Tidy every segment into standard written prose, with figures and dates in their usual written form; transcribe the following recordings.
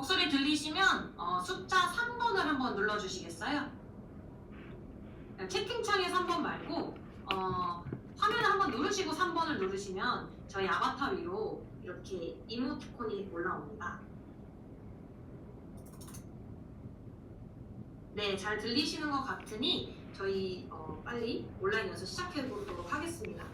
목소리 들리시면 숫자 3번을 한번 눌러주시겠어요? 채팅창에 3번 말고 화면을 한번 누르시고 3번을 누르시면 저희 아바타 위로 이렇게 이모티콘이 올라옵니다. 네, 잘 들리시는 것 같으니 저희 빨리 온라인 연수 시작해 보도록 하겠습니다.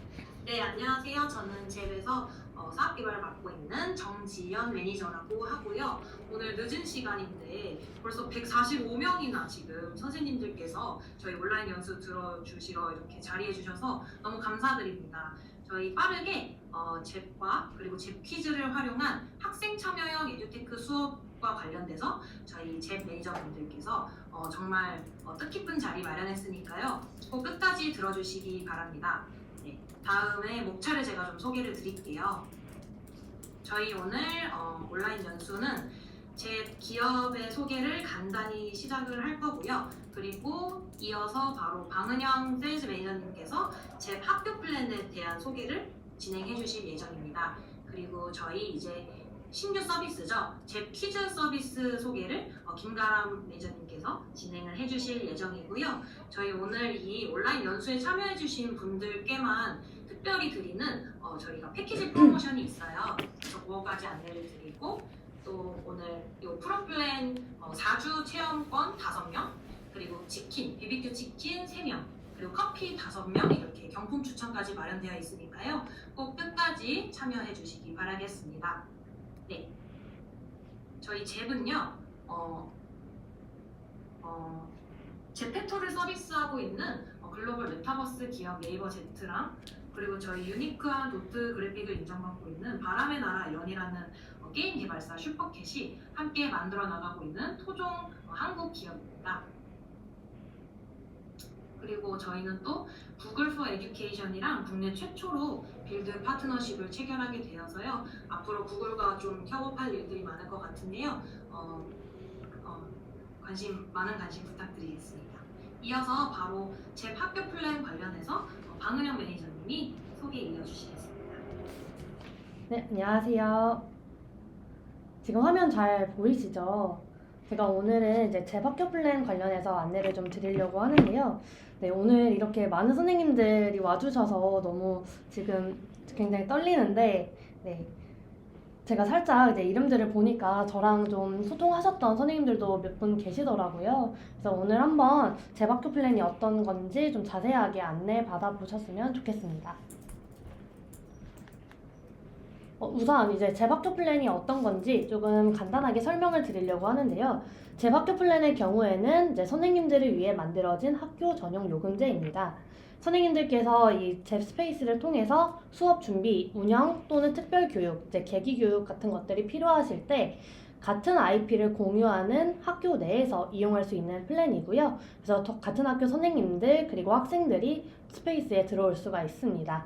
네, 안녕하세요. 저는 잽에서 사업 개발을 맡고 있는 정지연 매니저라고 하고요. 오늘 늦은 시간인데 벌써 145명이나 지금 선생님들께서 저희 온라인 연수 들어주시러 이렇게 자리해 주셔서 너무 감사드립니다. 저희 빠르게 잽과 그리고 잽 퀴즈를 활용한 학생 참여형 에듀테크 수업과 관련돼서 저희 잽 매니저분들께서 정말 뜻깊은 자리 마련했으니까요. 꼭 끝까지 들어주시기 바랍니다. 네, 다음에 목차를 제가 좀 소개를 드릴게요. 저희 오늘 온라인 연수는 제 기업의 소개를 간단히 시작을 할 거고요. 그리고 이어서 바로 방은영 세일즈 매니저님께서 제 학교 플랜에 대한 소개를 진행해 주실 예정입니다. 그리고 저희 이제 신규 서비스죠. 제 퀴즈 서비스 소개를 김가람 매니저님께서 진행을 해주실 예정이고요. 저희 오늘 이 온라인 연수에 참여해주신 분들께만 특별히 드리는 저희가 패키지 프로모션이 있어요. 그래서 그거까지 안내를 드리고 또 오늘 이 프로플랜 4주 체험권 5명 그리고 치킨, BBQ 치킨 3명 그리고 커피 5명 이렇게 경품 추천까지 마련되어 있으니까요. 꼭 끝까지 참여해 주시기 바라겠습니다. 네, 저희 잽은요 제페토를 서비스하고 있는 글로벌 메타버스 기업 네이버 제트랑 그리고 저희 유니크한 도트 그래픽을 인정받고 있는 바람의 나라 연이라는 게임 개발사 슈퍼캣이 함께 만들어 나가고 있는 토종 한국 기업입니다. 그리고 저희는 또 구글 포 에듀케이션이랑 국내 최초로 빌드 파트너십을 체결하게 되어서요. 앞으로 구글과 좀 협업할 일들이 많을 것 같은데요. 많은 관심 부탁드리겠습니다. 이어서 바로 제 학교 플랜 관련해서 방은영 매니저님이 소개 이어주시겠습니다. 네, 안녕하세요. 지금 화면 잘 보이시죠? 제가 오늘은 이제 제 학교 플랜 관련해서 안내를 좀 드리려고 하는데요. 네, 오늘 이렇게 많은 선생님들이 와주셔서 너무 지금 굉장히 떨리는데, 네, 제가 살짝 이제 이름들을 보니까 저랑 좀 소통하셨던 선생님들도 몇 분 계시더라고요. 그래서 오늘 한번 제 학교 플랜이 어떤 건지 좀 자세하게 안내 받아보셨으면 좋겠습니다. 우선 이제 제 학교 플랜이 어떤 건지 조금 간단하게 설명을 드리려고 하는데요. 제 학교 플랜의 경우에는 이제 선생님들을 위해 만들어진 학교 전용 요금제입니다. 선생님들께서 이 잽 스페이스를 통해서 수업 준비, 운영 또는 특별 교육, 이제 계기 교육 같은 것들이 필요하실 때 같은 IP를 공유하는 학교 내에서 이용할 수 있는 플랜이고요. 그래서 같은 학교 선생님들 그리고 학생들이 스페이스에 들어올 수가 있습니다.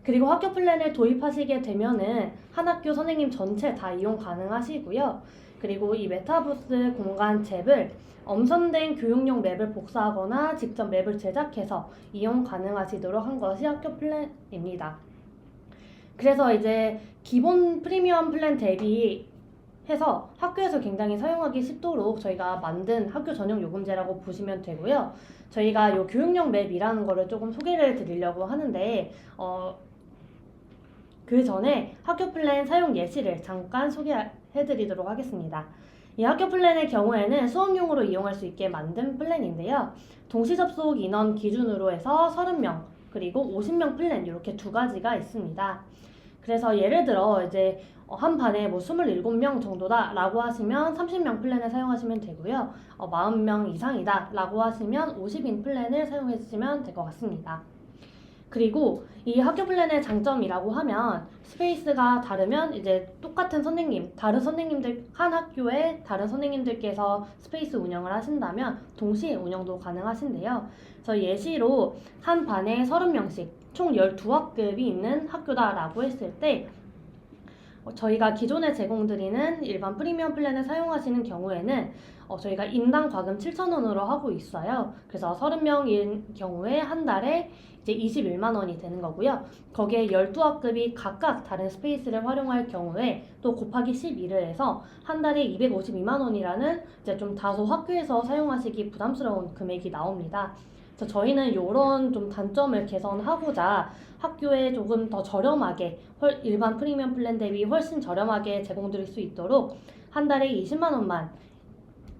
그리고 학교 플랜을 도입하시게 되면은 한 학교 선생님 전체 다 이용 가능하시고요. 그리고 이 메타버스 공간 잽을 엄선된 교육용 맵을 복사하거나 직접 맵을 제작해서 이용 가능하시도록 한 것이 학교 플랜입니다. 그래서 이제 기본 프리미엄 플랜 대비해서 학교에서 굉장히 사용하기 쉽도록 저희가 만든 학교 전용 요금제라고 보시면 되고요. 저희가 이 교육용 맵이라는 거를 조금 소개를 드리려고 하는데 그 전에 학교 플랜 사용 예시를 잠깐 소개해드리도록 하겠습니다. 이 학교 플랜의 경우에는 수업용으로 이용할 수 있게 만든 플랜인데요. 동시 접속 인원 기준으로 해서 30명 그리고 50명 플랜 이렇게 두 가지가 있습니다. 그래서 예를 들어 이제 한 반에 뭐 27명 정도다 라고 하시면 30명 플랜을 사용하시면 되고요. 40명 이상이다 라고 하시면 50인 플랜을 사용해 주시면 될 것 같습니다. 그리고 이 학교 플랜의 장점이라고 하면 스페이스가 다르면 이제 똑같은 선생님, 다른 선생님들 한 학교에 다른 선생님들께서 스페이스 운영을 하신다면 동시에 운영도 가능하신데요. 그래서 예시로 한 반에 30명씩 총 12학급이 있는 학교다라고 했을 때 저희가 기존에 제공드리는 일반 프리미엄 플랜을 사용하시는 경우에는 저희가 인당 과금 7,000원으로 하고 있어요. 그래서 30명인 경우에 한 달에 이제 21만 원이 되는 거고요. 거기에 12학급이 각각 다른 스페이스를 활용할 경우에 또 곱하기 12를 해서 한 달에 252만 원이라는 이제 좀 다소 학교에서 사용하시기 부담스러운 금액이 나옵니다. 그래서 저희는 이런 좀 단점을 개선하고자 학교에 조금 더 저렴하게 일반 프리미엄 플랜 대비 훨씬 저렴하게 제공드릴 수 있도록 한 달에 20만 원만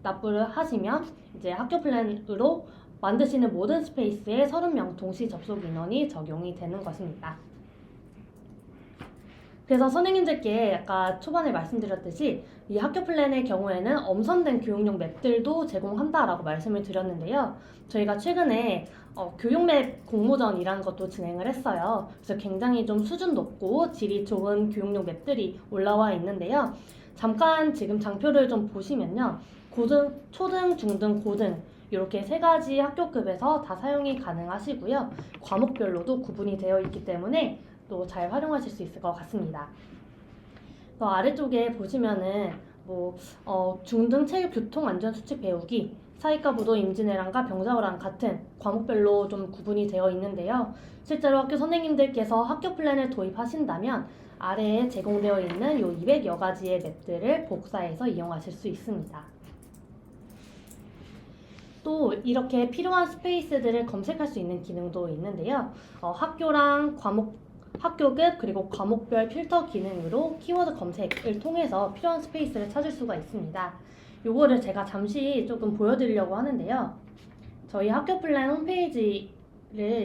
납부를 하시면 이제 학교 플랜으로 만드시는 모든 스페이스에 30명 동시 접속 인원이 적용이 되는 것입니다. 그래서 선생님들께 아까 초반에 말씀드렸듯이 이 학교 플랜의 경우에는 엄선된 교육용 맵들도 제공한다라고 말씀을 드렸는데요. 저희가 최근에 교육맵 공모전이라는 것도 진행을 했어요. 그래서 굉장히 좀 수준 높고 질이 좋은 교육용 맵들이 올라와 있는데요. 잠깐 지금 장표를 좀 보시면요. 고등, 초등, 중등, 고등 이렇게 세 가지 학교급에서 다 사용이 가능하시고요. 과목별로도 구분이 되어 있기 때문에 또 잘 활용하실 수 있을 것 같습니다. 또 아래쪽에 보시면은 중등 체육 교통 안전 수칙 배우기, 사회과 부도 임진왜란과 병자호란 같은 과목별로 좀 구분이 되어 있는데요. 실제로 학교 선생님들께서 학교 플랜을 도입하신다면 아래에 제공되어 있는 요 200여 가지의 맵들을 복사해서 이용하실 수 있습니다. 또 이렇게 필요한 스페이스들을 검색할 수 있는 기능도 있는데요. 학교랑 학교급 그리고 과목별 필터 기능으로 키워드 검색을 통해서 필요한 스페이스를 찾을 수가 있습니다. 요거를 제가 잠시 조금 보여드리려고 하는데요. 저희 학교 플랜 홈페이지를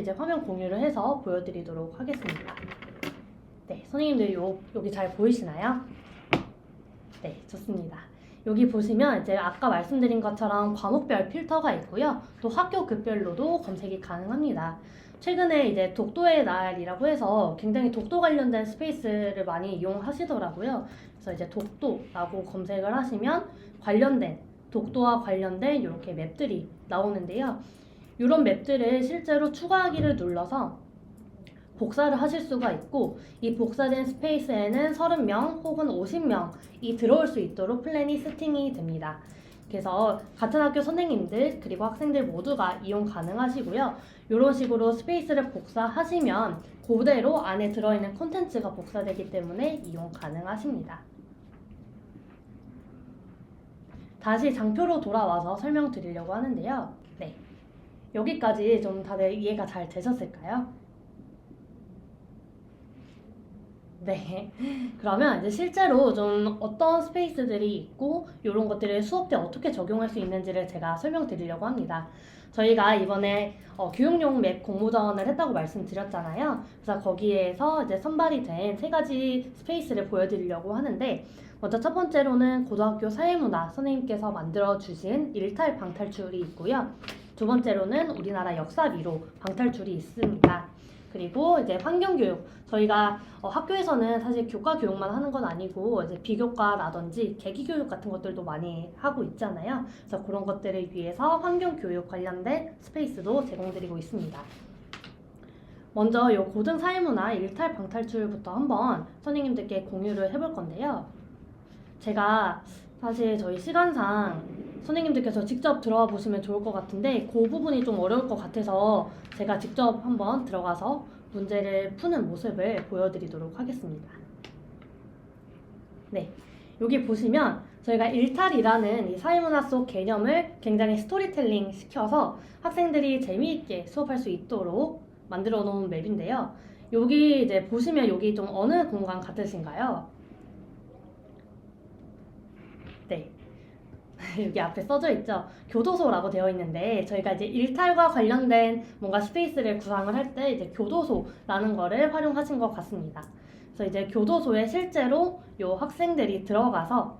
이제 화면 공유를 해서 보여드리도록 하겠습니다. 네, 선생님들 여기 잘 보이시나요? 네, 좋습니다. 여기 보시면 이제 아까 말씀드린 것처럼 과목별 필터가 있고요. 또 학교급별로도 검색이 가능합니다. 최근에 이제 독도의 날이라고 해서 굉장히 독도 관련된 스페이스를 많이 이용하시더라고요. 그래서 이제 독도라고 검색을 하시면 독도와 관련된 이렇게 맵들이 나오는데요. 이런 맵들을 실제로 추가하기를 눌러서 복사를 하실 수가 있고, 이 복사된 스페이스에는 30명 혹은 50명이 들어올 수 있도록 플랜이 세팅이 됩니다. 그래서 같은 학교 선생님들 그리고 학생들 모두가 이용 가능하시고요. 이런 식으로 스페이스를 복사하시면 그대로 안에 들어있는 콘텐츠가 복사되기 때문에 이용 가능하십니다. 다시 장표로 돌아와서 설명드리려고 하는데요. 네, 여기까지 좀 다들 이해가 잘 되셨을까요? 네, 그러면 이제 실제로 좀 어떤 스페이스들이 있고 이런 것들을 수업 때 어떻게 적용할 수 있는지를 제가 설명드리려고 합니다. 저희가 이번에 교육용 맵 공모전을 했다고 말씀드렸잖아요. 그래서 거기에서 이제 선발이 된 세 가지 스페이스를 보여드리려고 하는데, 먼저 첫 번째로는 고등학교 사회문화 선생님께서 만들어주신 일탈 방탈출이 있고요. 두 번째로는 우리나라 역사 미로 방탈출이 있습니다. 그리고 이제 환경교육, 저희가 학교에서는 사실 교과 교육만 하는 건 아니고 이제 비교과라든지 계기교육 같은 것들도 많이 하고 있잖아요. 그래서 그런 것들을 위해서 환경교육 관련된 스페이스도 제공드리고 있습니다. 먼저 이 고등사회문화 일탈 방탈출부터 한번 선생님들께 공유를 해볼 건데요. 제가 사실 저희 시간상 선생님들께서 직접 들어와 보시면 좋을 것 같은데 그 부분이 좀 어려울 것 같아서 제가 직접 한번 들어가서 문제를 푸는 모습을 보여드리도록 하겠습니다. 네, 여기 보시면 저희가 일탈이라는 이 사회문화 속 개념을 굉장히 스토리텔링 시켜서 학생들이 재미있게 수업할 수 있도록 만들어 놓은 맵인데요. 여기 이제 보시면 여기 좀 어느 공간 같으신가요? 네. 여기 앞에 써져 있죠. 교도소라고 되어 있는데 저희가 이제 일탈과 관련된 뭔가 스페이스를 구상을 할 때 이제 교도소라는 거를 활용하신 것 같습니다. 그래서 이제 교도소에 실제로 요 학생들이 들어가서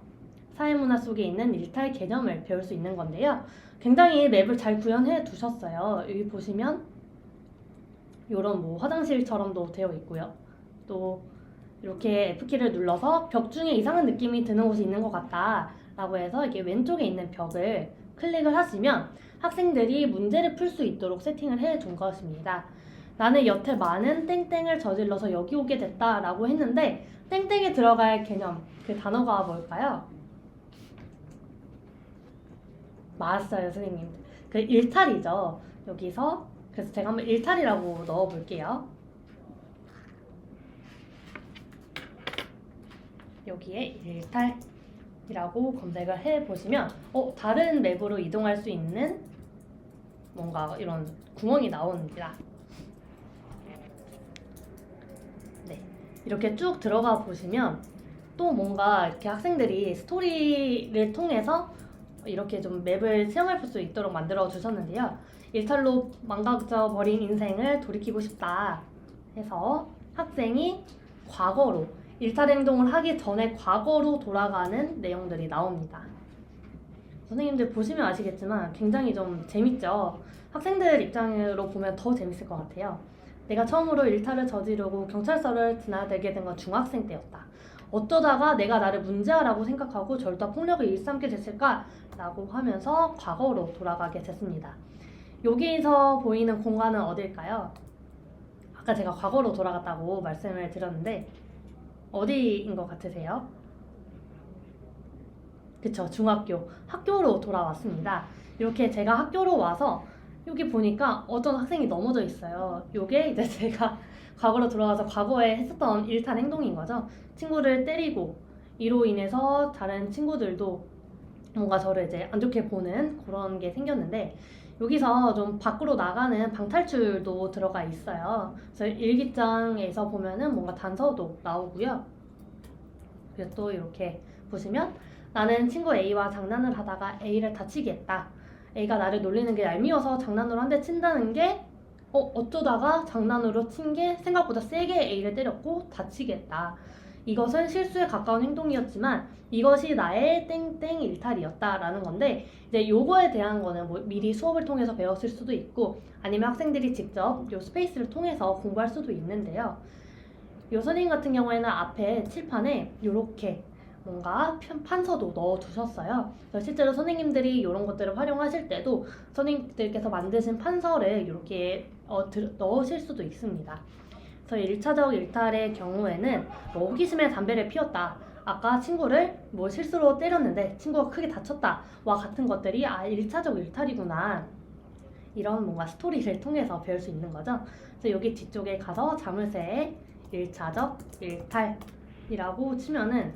사회문화 속에 있는 일탈 개념을 배울 수 있는 건데요. 굉장히 맵을 잘 구현해 두셨어요. 여기 보시면 요런 화장실처럼도 되어 있고요. 또 이렇게 F키를 눌러서 벽 중에 이상한 느낌이 드는 곳이 있는 것 같다 라고 해서 이게 왼쪽에 있는 벽을 클릭을 하시면 학생들이 문제를 풀 수 있도록 세팅을 해 둔 것입니다. 나는 여태 많은 땡땡을 저질러서 여기 오게 됐다 라고 했는데 땡땡에 들어갈 개념, 그 단어가 뭘까요? 맞았어요, 선생님. 그 일탈이죠. 여기서 그래서 제가 한번 일탈이라고 넣어볼게요. 여기에 일탈이라고 검색을 해보시면 다른 맵으로 이동할 수 있는 뭔가 이런 구멍이 나옵니다. 네, 이렇게 쭉 들어가 보시면 또 뭔가 이렇게 학생들이 스토리를 통해서 이렇게 좀 맵을 체험할 수 있도록 만들어 주셨는데요. 일탈로 망가져 버린 인생을 돌이키고 싶다 해서 학생이 과거로 일탈 행동을 하기 전에 과거로 돌아가는 내용들이 나옵니다. 선생님들 보시면 아시겠지만 굉장히 좀 재밌죠? 학생들 입장으로 보면 더 재밌을 것 같아요. 내가 처음으로 일탈을 저지르고 경찰서를 드나들게 된 건 중학생 때였다. 어쩌다가 내가 나를 문제아라고 생각하고 절도와 폭력을 일삼게 됐을까? 라고 하면서 과거로 돌아가게 됐습니다. 여기서 보이는 공간은 어딜까요? 아까 제가 과거로 돌아갔다고 말씀을 드렸는데 어디인 것 같으세요? 그쵸, 중학교, 학교로 돌아왔습니다. 이렇게 제가 학교로 와서 여기 보니까 어떤 학생이 넘어져 있어요. 요게 이제 제가 과거로 돌아가서 과거에 했었던 일탈 행동인 거죠. 친구를 때리고 이로 인해서 다른 친구들도 뭔가 저를 이제 안 좋게 보는 그런 게 생겼는데 여기서 좀 밖으로 나가는 방탈출도 들어가 있어요. 그래서 일기장에서 보면은 뭔가 단서도 나오고요. 그리고 또 이렇게 보시면 나는 친구 A와 장난을 하다가 A를 다치게 했다. A가 나를 놀리는 게 얄미워서 장난으로 한 대 친다는 게 어쩌다가 장난으로 친 게 생각보다 세게 A를 때렸고 다치게 했다. 이것은 실수에 가까운 행동이었지만 이것이 나의 땡땡 일탈이었다라는 건데 이제 요거에 대한 거는 뭐 미리 수업을 통해서 배웠을 수도 있고 아니면 학생들이 직접 요 스페이스를 통해서 공부할 수도 있는데요. 요 선생님 같은 경우에는 앞에 칠판에 요렇게 뭔가 판서도 넣어두셨어요. 그래서 실제로 선생님들이 이런 것들을 활용하실 때도 선생님들께서 만드신 판서를 이렇게 넣으실 수도 있습니다. 그래서 1차적 일탈의 경우에는 뭐 호기심에 담배를 피웠다. 아까 친구를 뭐 실수로 때렸는데 친구가 크게 다쳤다. 와 같은 것들이 1차적 일탈이구나. 이런 뭔가 스토리를 통해서 배울 수 있는 거죠. 그래서 여기 뒤쪽에 가서 자물쇠에 1차적 일탈이라고 치면은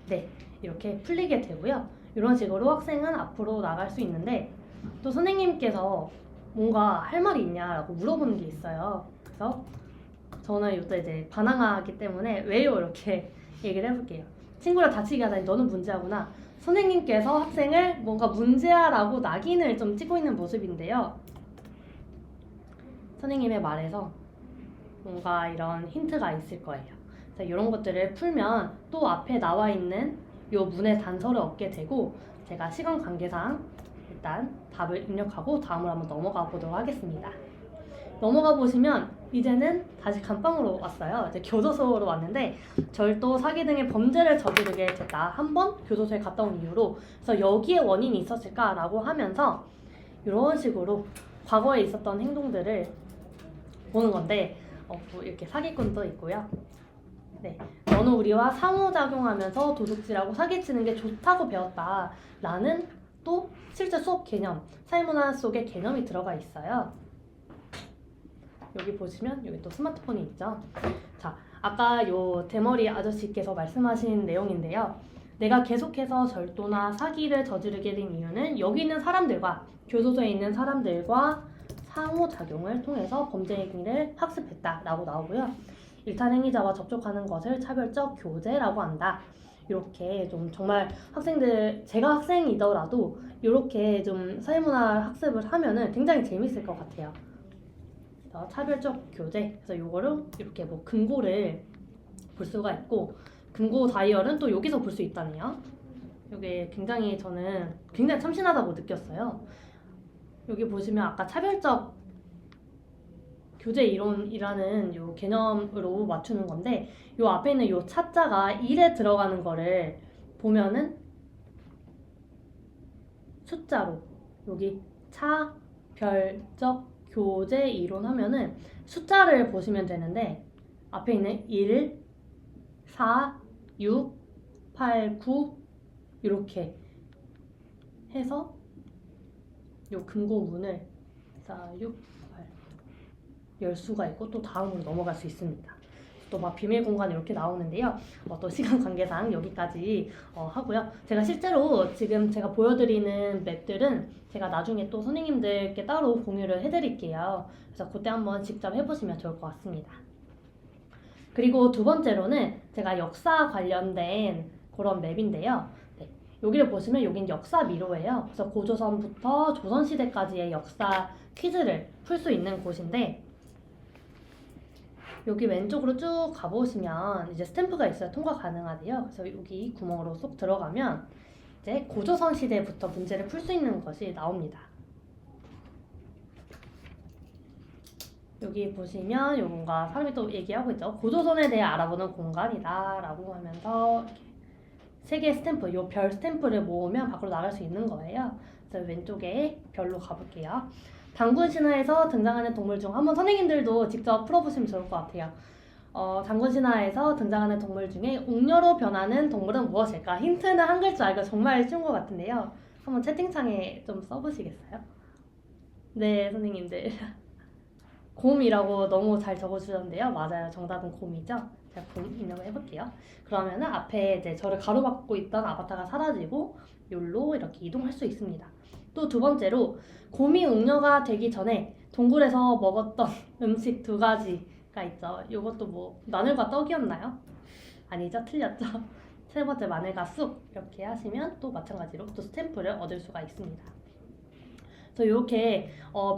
네, 이렇게 풀리게 되고요. 이런 식으로 학생은 앞으로 나갈 수 있는데 또 선생님께서 뭔가 할 말이 있냐라고 물어보는 게 있어요. 그래서 저는 이때 이제 반항하기 때문에 왜요? 이렇게 얘기를 해볼게요. 친구를 다치게 하다니 너는 문제아구나. 선생님께서 학생을 뭔가 문제아라고 낙인을 좀 찍고 있는 모습인데요. 선생님의 말에서 뭔가 이런 힌트가 있을 거예요. 그래서 이런 것들을 풀면 또 앞에 나와 있는 요 문의 단서를 얻게 되고 제가 시간 관계상 일단 답을 입력하고 다음으로 한번 넘어가 보도록 하겠습니다. 넘어가 보시면 이제는 다시 감방으로 왔어요. 이제 교도소로 왔는데 절도, 사기 등의 범죄를 저지르게 됐다. 한번 교도소에 갔다 온 이후로 그래서 여기에 원인이 있었을까라고 하면서 이런 식으로 과거에 있었던 행동들을 보는 건데 뭐 이렇게 사기꾼도 있고요. 네, 너는 우리와 상호작용하면서 도둑질하고 사기치는 게 좋다고 배웠다. 라는 또 실제 수업 개념, 사회문화 속에 개념이 들어가 있어요. 여기 보시면 여기 또 스마트폰이 있죠. 자, 아까 요 대머리 아저씨께서 말씀하신 내용인데요. 내가 계속해서 절도나 사기를 저지르게 된 이유는 여기 있는 사람들과 교도소에 있는 사람들과 상호작용을 통해서 범죄 행위를 학습했다라고 나오고요. 일탈 행위자와 접촉하는 것을 차별적 교제라고 한다. 이렇게 좀 정말 학생들, 제가 학생이더라도 이렇게 좀 사회문화 학습을 하면은 굉장히 재밌을 것 같아요. 그래서 차별적 교제. 그래서 요거를 이렇게 뭐 금고를 볼 수가 있고 금고 다이얼은 또 여기서 볼 수 있다네요. 이게 굉장히 저는 굉장히 참신하다고 느꼈어요. 여기 보시면 아까 차별적 교제 이론이라는 요 개념으로 맞추는 건데 요 앞에 있는 요 차자가 1에 들어가는 거를 보면은 숫자로 여기 차 별적 교제 이론 하면은 숫자를 보시면 되는데 앞에 있는 1, 4, 6, 8, 9 이렇게 해서 요 금고문을 4, 6, 8 열 수가 있고 또 다음으로 넘어갈 수 있습니다. 또 막 비밀 공간 이렇게 나오는데요. 또 시간 관계상 여기까지 하고요. 제가 실제로 지금 제가 보여드리는 맵들은 제가 나중에 또 선생님들께 따로 공유를 해드릴게요. 그래서 그때 한번 직접 해보시면 좋을 것 같습니다. 그리고 두 번째로는 제가 역사 관련된 그런 맵인데요. 네, 여기를 보시면 여긴 역사 미로예요. 그래서 고조선부터 조선시대까지의 역사 퀴즈를 풀 수 있는 곳인데 여기 왼쪽으로 쭉 가보시면 이제 스탬프가 있어요. 통과 가능하대요. 그래서 여기 구멍으로 쏙 들어가면 이제 고조선 시대부터 문제를 풀 수 있는 것이 나옵니다. 여기 보시면 요건가 사람이 또 얘기하고 있죠. 고조선에 대해 알아보는 공간이다 라고 하면서 이렇게 세 개의 스탬프, 요 별 스탬프를 모으면 밖으로 나갈 수 있는 거예요. 그래서 왼쪽에 별로 가볼게요. 단군 신화에서 등장하는 동물 중 한번 선생님들도 직접 풀어보시면 좋을 것 같아요. 단군 신화에서 등장하는 동물 중에 옥녀로 변하는 동물은 무엇일까? 힌트는 한 글자, 이거 정말 쉬운 것 같은데요. 한번 채팅창에 좀 써보시겠어요? 네, 선생님들. 곰이라고 너무 잘 적어주셨는데요. 맞아요. 정답은 곰이죠. 제가 곰 입력을 해볼게요. 그러면은 앞에 이제 저를 가로막고 있던 아바타가 사라지고 욜로 이렇게 이동할 수 있습니다. 또 두 번째로 곰이 웅녀가 되기 전에 동굴에서 먹었던 음식 두 가지가 있죠. 이것도 뭐 마늘과 떡이었나요? 아니죠. 틀렸죠. 세 번째 마늘과 쑥 이렇게 하시면 또 마찬가지로 또 스탬프를 얻을 수가 있습니다. 그래서 이렇게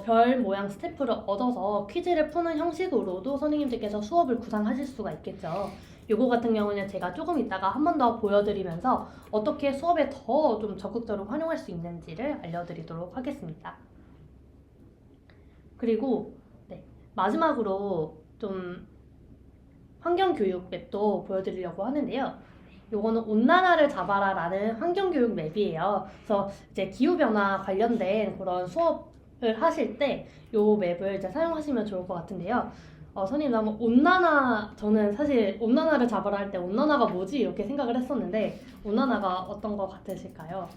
별 모양 스탬프를 얻어서 퀴즈를 푸는 형식으로도 선생님들께서 수업을 구상하실 수가 있겠죠. 요거 같은 경우는 제가 조금 이따가 한 번 더 보여드리면서 어떻게 수업에 더 좀 적극적으로 활용할 수 있는지를 알려드리도록 하겠습니다. 그리고 네, 마지막으로 좀 환경교육 맵도 보여드리려고 하는데요. 요거는 온난화를 잡아라 라는 환경교육 맵이에요. 그래서 이제 기후변화 관련된 그런 수업을 하실 때 요 맵을 이제 사용하시면 좋을 것 같은데요. 선생님, 나무 온난화, 저는 사실 온난화를 잡아라 할 때 온난화가 뭐지? 이렇게 생각을 했었는데 온난화가 어떤 것 같으실까요?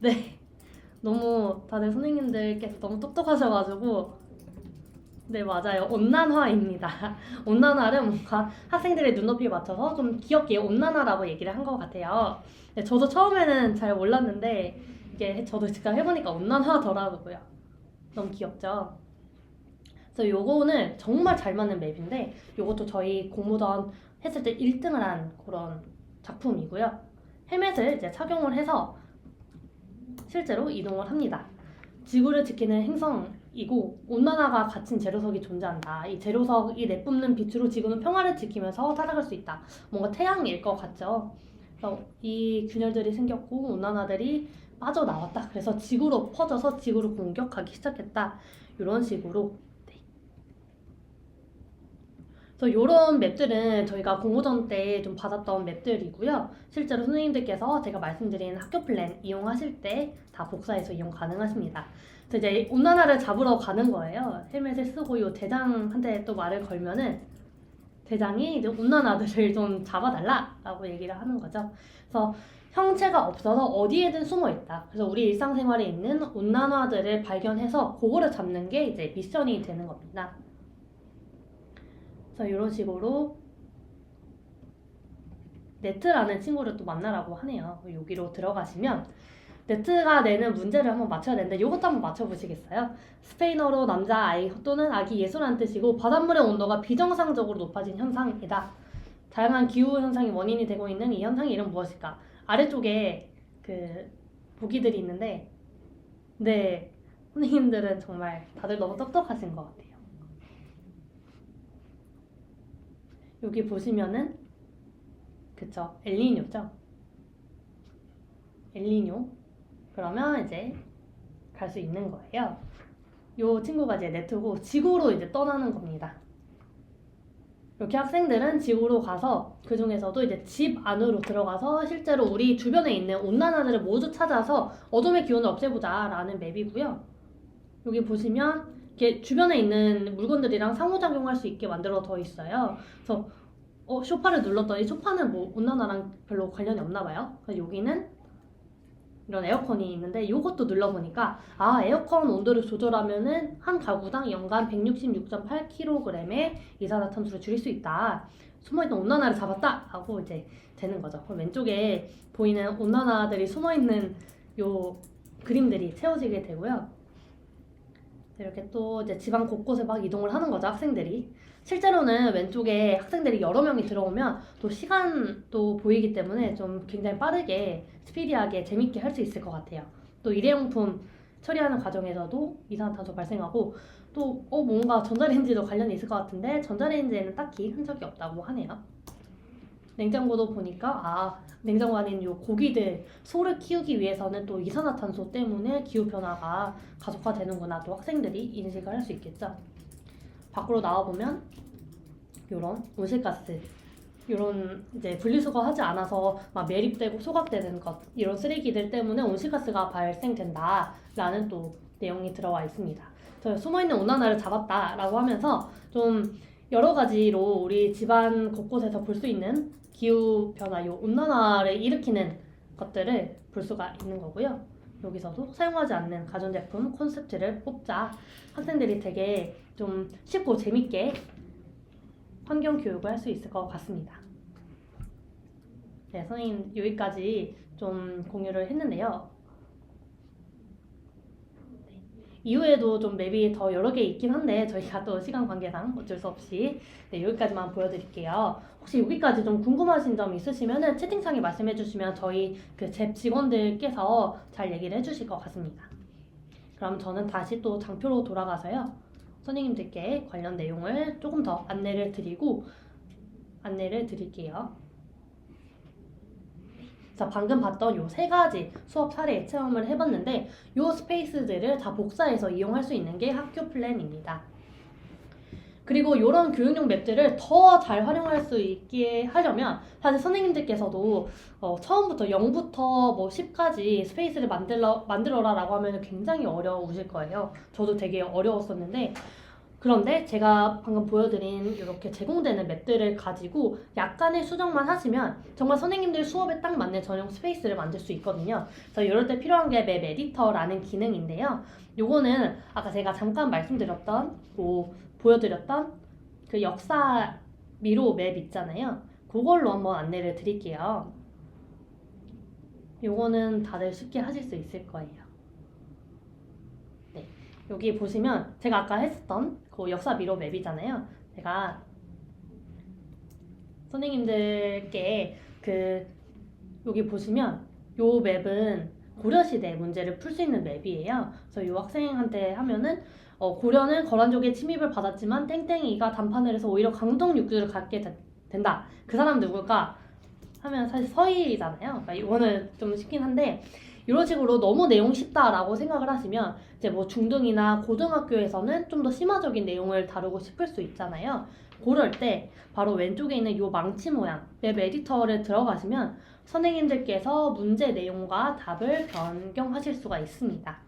네. 너무 다들 선생님들께서 너무 똑똑하셔가지고 네, 맞아요. 온난화입니다. 온난화를 뭔가 학생들의 눈높이에 맞춰서 좀 귀엽게 온난화라고 얘기를 한 것 같아요. 네, 저도 처음에는 잘 몰랐는데 이게 저도 직접 해보니까 온난화더라고요. 너무 귀엽죠? 그래서 요거는 정말 잘 맞는 맵인데 요것도 저희 공모전 했을 때 1등을 한 그런 작품이고요. 헬멧을 이제 착용을 해서 실제로 이동을 합니다. 지구를 지키는 행성이고 온난화가 갇힌 제로석이 존재한다. 이 제로석이 내뿜는 빛으로 지구는 평화를 지키면서 살아갈 수 있다. 뭔가 태양일 것 같죠? 그래서 이 균열들이 생겼고 온난화들이 빠져나왔다. 그래서 지구로 퍼져서 지구를 공격하기 시작했다. 이런 식으로. 네. 그래서 이런 맵들은 저희가 공모전 때 좀 받았던 맵들이고요. 실제로 선생님들께서 제가 말씀드린 학교 플랜 이용하실 때 다 복사해서 이용 가능하십니다. 그래서 이제 온난화를 잡으러 가는 거예요. 헬멧을 쓰고 요 대장한테 또 말을 걸면은 대장이 이제 온난화들을 좀 잡아달라라고 얘기를 하는 거죠. 그래서 형체가 없어서 어디에든 숨어 있다. 그래서 우리 일상생활에 있는 온난화들을 발견해서 그거를 잡는 게 이제 미션이 되는 겁니다. 그래서 이런 식으로 네트라는 친구를 또 만나라고 하네요. 여기로 들어가시면 네트가 내는 문제를 한번 맞춰야 되는데 이것도 한번 맞춰보시겠어요? 스페인어로 남자 아이 또는 아기 예수라는 뜻이고 바닷물의 온도가 비정상적으로 높아진 현상이다. 다양한 기후 현상이 원인이 되고 있는 이 현상의 이름 무엇일까? 아래쪽에 그 보기들이 있는데 네, 선생님들은 정말 다들 너무 똑똑하신 것 같아요. 여기 보시면은 그쵸, 엘니뇨죠? 엘니뇨. 그러면 이제 갈 수 있는 거예요. 요 친구가 이제 네트고 지구로 이제 떠나는 겁니다. 이렇게 학생들은 지구로 가서 그 중에서도 이제 집 안으로 들어가서 실제로 우리 주변에 있는 온난화들을 모두 찾아서 어둠의 기운을 없애보자 라는 맵이고요. 여기 보시면 이렇게 주변에 있는 물건들이랑 상호작용할 수 있게 만들어져 있어요. 그래서 소파를 눌렀더니 소파는 뭐 온난화랑 별로 관련이 없나 봐요. 그래서 여기는 이런 에어컨이 있는데 이것도 눌러보니까 에어컨 온도를 조절하면은 한 가구당 연간 166.8kg의 이산화탄소를 줄일 수 있다. 숨어있는 온난화를 잡았다 하고 이제 되는 거죠. 그럼 왼쪽에 보이는 온난화들이 숨어있는 요 그림들이 채워지게 되고요. 이렇게 또 이제 집안 곳곳에 막 이동을 하는 거죠, 학생들이. 실제로는 왼쪽에 학생들이 여러 명이 들어오면 또 시간도 보이기 때문에 좀 굉장히 빠르게 스피디하게 재밌게 할 수 있을 것 같아요. 또 일회용품 처리하는 과정에서도 이산화탄소 발생하고 또 뭔가 전자레인지도 관련이 있을 것 같은데 전자레인지에는 딱히 흔적이 없다고 하네요. 냉장고도 보니까 냉장고 안에 있는 요 고기들 소를 키우기 위해서는 또 이산화탄소 때문에 기후변화가 가속화되는구나 또 학생들이 인식을 할 수 있겠죠. 밖으로 나와보면 요런 온실가스 요런 이제 분리수거하지 않아서 막 매립되고 소각되는 것 이런 쓰레기들 때문에 온실가스가 발생된다라는 또 내용이 들어와 있습니다. 저 숨어있는 온난화를 잡았다라고 하면서 좀 여러 가지로 우리 집안 곳곳에서 볼 수 있는 기후변화, 요 온난화를 일으키는 것들을 볼 수가 있는 거고요. 여기서도 사용하지 않는 가전제품 콘셉트를 뽑자. 학생들이 되게 좀 쉽고 재밌게 환경교육을 할 수 있을 것 같습니다. 네, 선생님 여기까지 좀 공유를 했는데요. 이후에도 좀 맵이 더 여러 개 있긴 한데 저희가 또 시간 관계상 어쩔 수 없이 여기까지만 보여드릴게요. 혹시 여기까지 좀 궁금하신 점 있으시면 채팅창에 말씀해 주시면 저희 그 잽 직원들께서 잘 얘기를 해주실 것 같습니다. 그럼 저는 다시 또 장표로 돌아가서요. 선생님들께 관련 내용을 조금 더 안내를 드릴게요. 자, 방금 봤던 요 세 가지 수업 사례 체험을 해봤는데 요 스페이스들을 다 복사해서 이용할 수 있는 게 학교 플랜입니다. 그리고 이런 교육용 맵들을 더 잘 활용할 수 있게 하려면 사실 선생님들께서도 처음부터 0부터 뭐 10까지 스페이스를 만들어라 라고 하면 굉장히 어려우실 거예요. 저도 되게 어려웠었는데 그런데 제가 방금 보여드린 이렇게 제공되는 맵들을 가지고 약간의 수정만 하시면 정말 선생님들 수업에 딱 맞는 전용 스페이스를 만들 수 있거든요. 그래서 이럴 때 필요한 게 맵 에디터라는 기능인데요. 요거는 아까 제가 잠깐 말씀드렸던 보여드렸던 그 역사 미로 맵 있잖아요. 그걸로 한번 안내를 드릴게요. 요거는 다들 쉽게 하실 수 있을 거예요. 네, 여기 보시면 제가 아까 했었던 그 역사 미로 맵이잖아요. 제가 선생님들께 여기 보시면 요 맵은 고려시대 문제를 풀 수 있는 맵이에요. 그래서 요 학생한테 하면은 고려는 거란족의 침입을 받았지만 땡땡이가 단판을 해서 오히려 강동 육주를 갖게 된다. 그 사람 누굴까? 하면 사실 서희잖아요. 그러니까 이거는 좀 쉽긴 한데 이런 식으로 너무 내용 쉽다라고 생각을 하시면 이제 뭐 중등이나 고등학교에서는 좀 더 심화적인 내용을 다루고 싶을 수 있잖아요. 그럴 때 바로 왼쪽에 있는 이 망치 모양 맵 에디터를 들어가시면 선생님들께서 문제 내용과 답을 변경하실 수가 있습니다.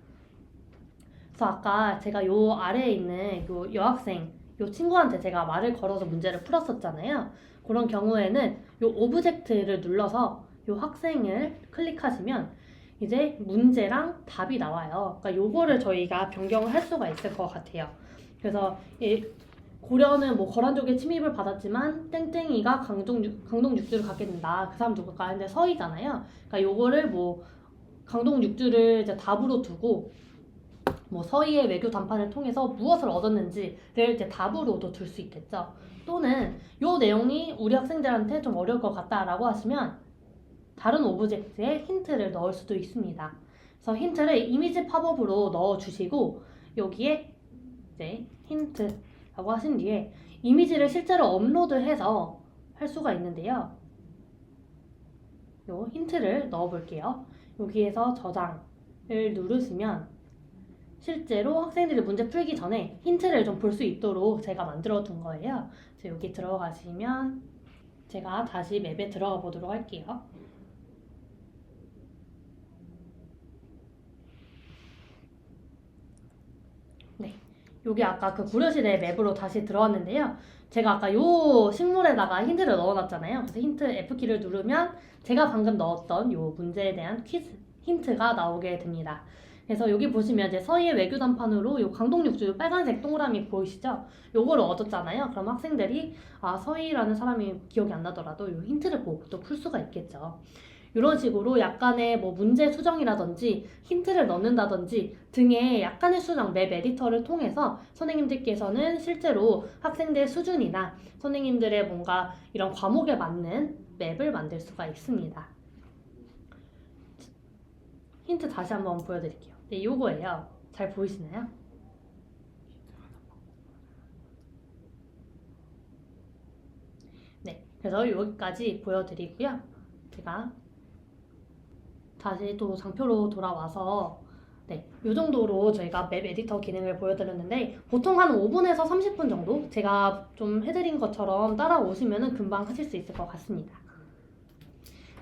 그래서 아까 제가 요 아래에 있는 요 여학생 요 친구한테 제가 말을 걸어서 문제를 풀었었잖아요. 그런 경우에는 요 오브젝트를 눌러서 요 학생을 클릭하시면 이제 문제랑 답이 나와요. 그러니까 요거를 저희가 변경을 할 수가 있을 것 같아요. 그래서 고려는 뭐 거란족의 침입을 받았지만 땡땡이가 강동 육주를 갖게 된다. 그 사람 누굴까? 근데 서희잖아요. 그러니까 요거를 뭐 강동 육주를 이제 답으로 두고 뭐 서희의 외교 담판을 통해서 무엇을 얻었는지를 이제 답으로도 둘 수 있겠죠. 또는 요 내용이 우리 학생들한테 좀 어려울 것 같다라고 하시면 다른 오브젝트에 힌트를 넣을 수도 있습니다. 그래서 힌트를 이미지 팝업으로 넣어주시고 여기에 이제 힌트라고 하신 뒤에 이미지를 실제로 업로드해서 할 수가 있는데요. 요 힌트를 넣어볼게요. 여기에서 저장을 누르시면 실제로 학생들이 문제 풀기 전에 힌트를 좀 볼 수 있도록 제가 만들어 둔 거예요. 그래서 여기 들어가시면 제가 다시 맵에 들어가 보도록 할게요. 여기 아까 그 고려시대 맵으로 다시 들어왔는데요. 제가 아까 요 식물에다가 힌트를 넣어놨잖아요. 그래서 힌트 F키를 누르면 제가 방금 넣었던 요 문제에 대한 퀴즈 힌트가 나오게 됩니다. 그래서 여기 보시면 이제 서희의 외교 단판으로 요 강동육주 빨간색 동그라미 보이시죠? 요거를 얻었잖아요. 그럼 학생들이 서희라는 사람이 기억이 안 나더라도 요 힌트를 보고 또 풀 수가 있겠죠. 이런 식으로 약간의 뭐 문제 수정이라든지 힌트를 넣는다든지 등의 약간의 수정, 맵 에디터를 통해서 선생님들께서는 실제로 학생들 수준이나 선생님들의 뭔가 이런 과목에 맞는 맵을 만들 수가 있습니다. 힌트 다시 한번 보여드릴게요. 네, 요거예요. 잘 보이시나요? 네, 그래서 여기까지 보여드리고요. 제가 다시 또 장표로 돌아와서 이 정도로 저희가 맵 에디터 기능을 보여드렸는데 보통 한 5분에서 30분 정도 제가 좀 해드린 것처럼 따라오시면 금방 하실 수 있을 것 같습니다.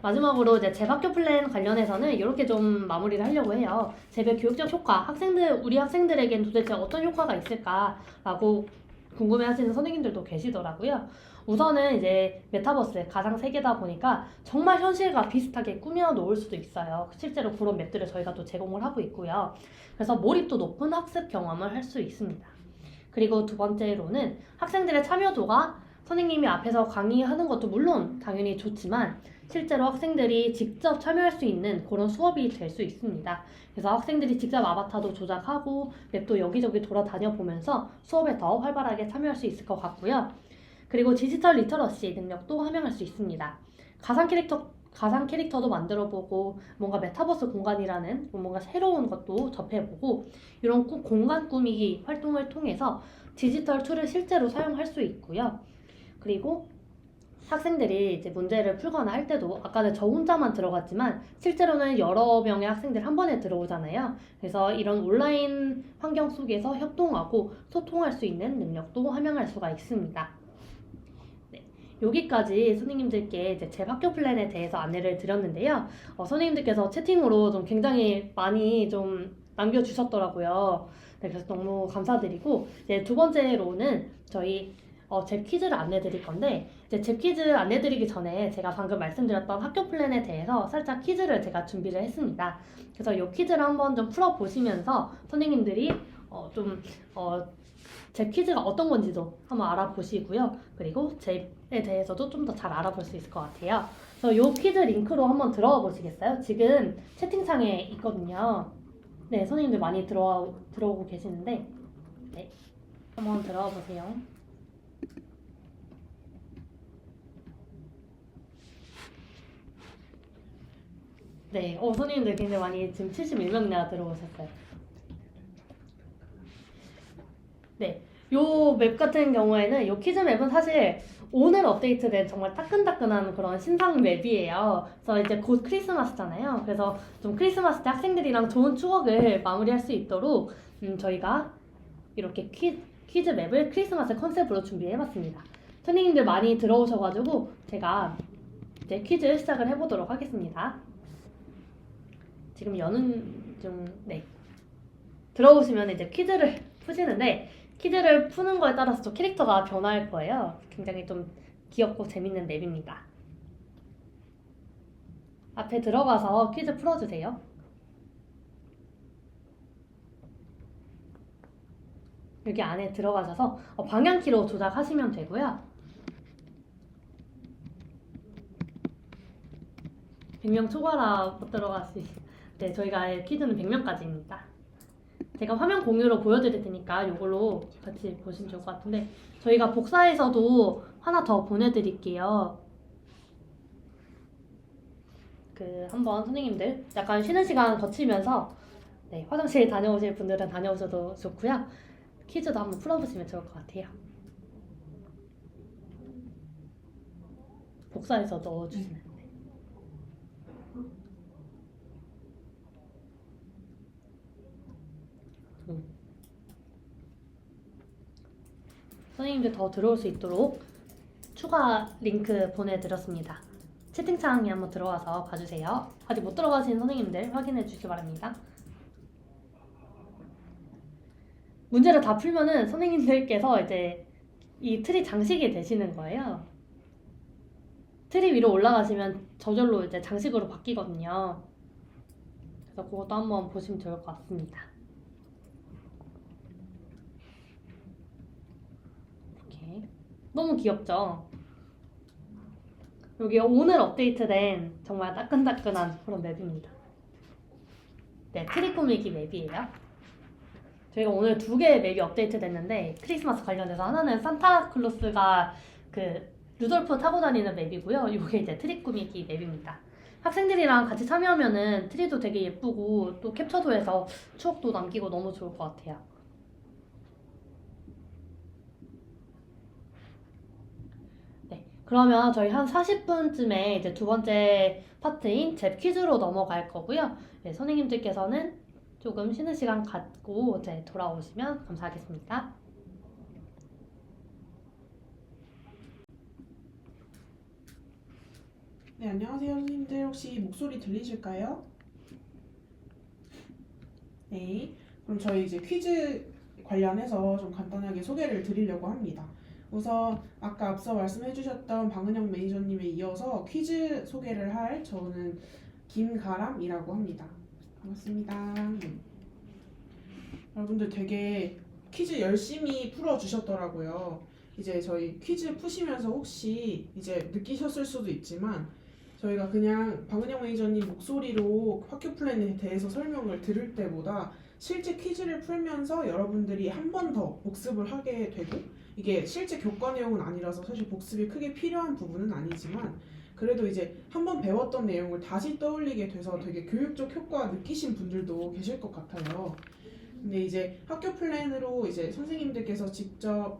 마지막으로 이제 재학교 플랜 관련해서는 이렇게 좀 마무리를 하려고 해요. 재배 교육적 효과, 우리 학생들에겐 도대체 어떤 효과가 있을까라고 궁금해하시는 선생님들도 계시더라고요. 우선은 이제 메타버스 가상 세계다 보니까 정말 현실과 비슷하게 꾸며 놓을 수도 있어요. 실제로 그런 맵들을 저희가 또 제공을 하고 있고요. 그래서 몰입도 높은 학습 경험을 할 수 있습니다. 그리고 두 번째로는 학생들의 참여도가 선생님이 앞에서 강의하는 것도 물론 당연히 좋지만 실제로 학생들이 직접 참여할 수 있는 그런 수업이 될 수 있습니다. 그래서 학생들이 직접 아바타도 조작하고 맵도 여기저기 돌아다녀 보면서 수업에 더 활발하게 참여할 수 있을 것 같고요. 그리고 디지털 리터러시 능력도 함양할 수 있습니다. 가상 캐릭터도 만들어보고 뭔가 메타버스 공간이라는 뭔가 새로운 것도 접해보고 이런 공간 꾸미기 활동을 통해서 디지털 툴을 실제로 사용할 수 있고요. 그리고 학생들이 이제 문제를 풀거나 할 때도 아까는 저 혼자만 들어갔지만 실제로는 여러 명의 학생들 한 번에 들어오잖아요. 그래서 이런 온라인 환경 속에서 협동하고 소통할 수 있는 능력도 함양할 수가 있습니다. 여기까지 선생님들께 이제 제 학교 플랜에 대해서 안내를 드렸는데요. 선생님들께서 채팅으로 좀 굉장히 많이 좀 남겨주셨더라고요. 네, 그래서 너무 감사드리고 이제 두 번째로는 저희 제 퀴즈를 안내 드릴 건데 이제 제 퀴즈 안내 드리기 전에 제가 방금 말씀드렸던 학교 플랜에 대해서 살짝 퀴즈를 제가 준비를 했습니다. 그래서 이 퀴즈를 한번 좀 풀어보시면서 선생님들이 제 퀴즈가 어떤 건지도 한번 알아보시고요. 그리고 제에 대해서도 좀 더 잘 알아볼 수 있을 것 같아요. 그래서 이 퀴즈 링크로 한번 들어가 보시겠어요? 지금 채팅창에 있거든요. 네, 선생님들 많이 들어오고 계시는데 네, 한번 들어가 보세요. 네, 선생님들 굉장히 많이 지금 71명이나 들어오셨어요. 네, 요 맵 같은 경우에는 요 퀴즈 맵은 사실 오늘 업데이트된 정말 따끈따끈한 그런 신상 맵이에요. 그래서 이제 곧 크리스마스잖아요. 그래서 좀 크리스마스 때 학생들이랑 좋은 추억을 마무리할 수 있도록 저희가 이렇게 퀴즈 맵을 크리스마스 컨셉으로 준비해봤습니다. 선생님들 많이 들어오셔가지고 제가 이제 퀴즈 시작을 해보도록 하겠습니다. 지금 여는 중, 네. 들어오시면 이제 퀴즈를 푸시는데 퀴즈를 푸는 거에 따라서 또 캐릭터가 변할 거예요. 굉장히 좀 귀엽고 재밌는 맵입니다. 앞에 들어가서 퀴즈 풀어주세요. 여기 안에 들어가셔서 방향키로 조작하시면 되고요. 100명 초과라 못 들어가시. 네, 저희가 퀴즈는 100명까지입니다. 제가 화면 공유로 보여드릴 테니까 이걸로 같이 보시면 좋을 것 같은데 저희가 복사해서도 하나 더 보내드릴게요. 한번 선생님들 약간 쉬는 시간 거치면서 네, 화장실 다녀오실 분들은 다녀오셔도 좋고요. 퀴즈도 한번 풀어보시면 좋을 것 같아요. 복사해서 넣어주시면 돼요. 선생님들 더 들어올 수 있도록 추가 링크 보내드렸습니다. 채팅창에 한번 들어와서 봐주세요. 아직 못 들어가신 선생님들 확인해 주시기 바랍니다. 문제를 다 풀면은 선생님들께서 이제 이 트리 장식이 되시는 거예요. 트리 위로 올라가시면 저절로 이제 장식으로 바뀌거든요. 그래서 그것도 한번 보시면 좋을 것 같습니다. 이렇게 너무 귀엽죠? 여기 오늘 업데이트된 정말 따끈따끈한 그런 맵입니다. 네, 트리 꾸미기 맵이에요. 저희가 오늘 2개의 맵이 업데이트 됐는데 크리스마스 관련해서 하나는 산타클로스가 그 루돌프 타고 다니는 맵이고요. 이게 이제 트리 꾸미기 맵입니다. 학생들이랑 같이 참여하면은 트리도 되게 예쁘고 또 캡처도 해서 추억도 남기고 너무 좋을 것 같아요. 네, 그러면 저희 한 40분쯤에 이제 2번째 파트인 잽 퀴즈로 넘어갈 거고요. 네, 선생님들께서는 조금 쉬는 시간 갖고 이제 돌아오시면 감사하겠습니다. 네, 안녕하세요, 선생님들. 혹시 목소리 들리실까요? 네, 그럼 저희 이제 퀴즈 관련해서 좀 간단하게 소개를 드리려고 합니다. 우선 아까 앞서 말씀해주셨던 방은영 매니저님에 이어서 퀴즈 소개를 할 저는 김가람이라고 합니다. 반갑습니다. 여러분들 되게 퀴즈 열심히 풀어주셨더라고요. 이제 저희 퀴즈 푸시면서 혹시 이제 느끼셨을 수도 있지만 저희가 그냥 방은영 매니저님 목소리로 학교 플랜에 대해서 설명을 들을 때보다 실제 퀴즈를 풀면서 여러분들이 한 번 더 복습을 하게 되고 이게 실제 교과 내용은 아니라서 사실 복습이 크게 필요한 부분은 아니지만 그래도 이제 한 번 배웠던 내용을 다시 떠올리게 돼서 되게 교육적 효과 느끼신 분들도 계실 것 같아요. 근데 이제 학교 플랜으로 이제 선생님들께서 직접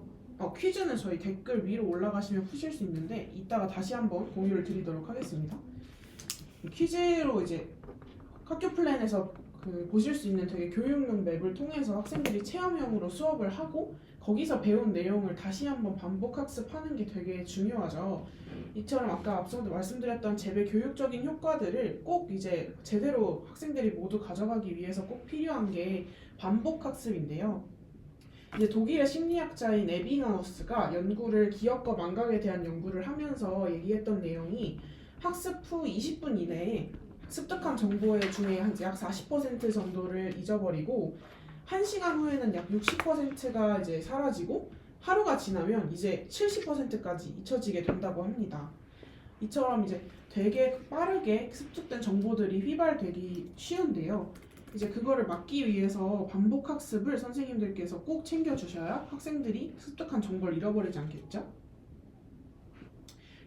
퀴즈는 저희 댓글 위로 올라가시면 푸실 수 있는데 이따가 다시 한번 공유를 드리도록 하겠습니다. 퀴즈로 이제 학교 플랜에서 보실 수 있는 되게 교육용 맵을 통해서 학생들이 체험형으로 수업을 하고 거기서 배운 내용을 다시 한번 반복 학습하는 게 되게 중요하죠. 이처럼 아까 앞서도 말씀드렸던 잽의 교육적인 효과들을 꼭 이제 제대로 학생들이 모두 가져가기 위해서 꼭 필요한 게 반복 학습인데요. 이제 독일의 심리학자인 에비나우스가 기억과 망각에 대한 연구를 하면서 얘기했던 내용이 학습 후 20분 이내에 습득한 정보 중에 약 40% 정도를 잊어버리고 1시간 후에는 약 60%가 이제 사라지고 하루가 지나면 이제 70%까지 잊혀지게 된다고 합니다. 이처럼 이제 되게 빠르게 습득된 정보들이 휘발되기 쉬운데요. 이제 그거를 막기 위해서 반복 학습을 선생님들께서 꼭 챙겨주셔야 학생들이 습득한 정보를 잃어버리지 않겠죠?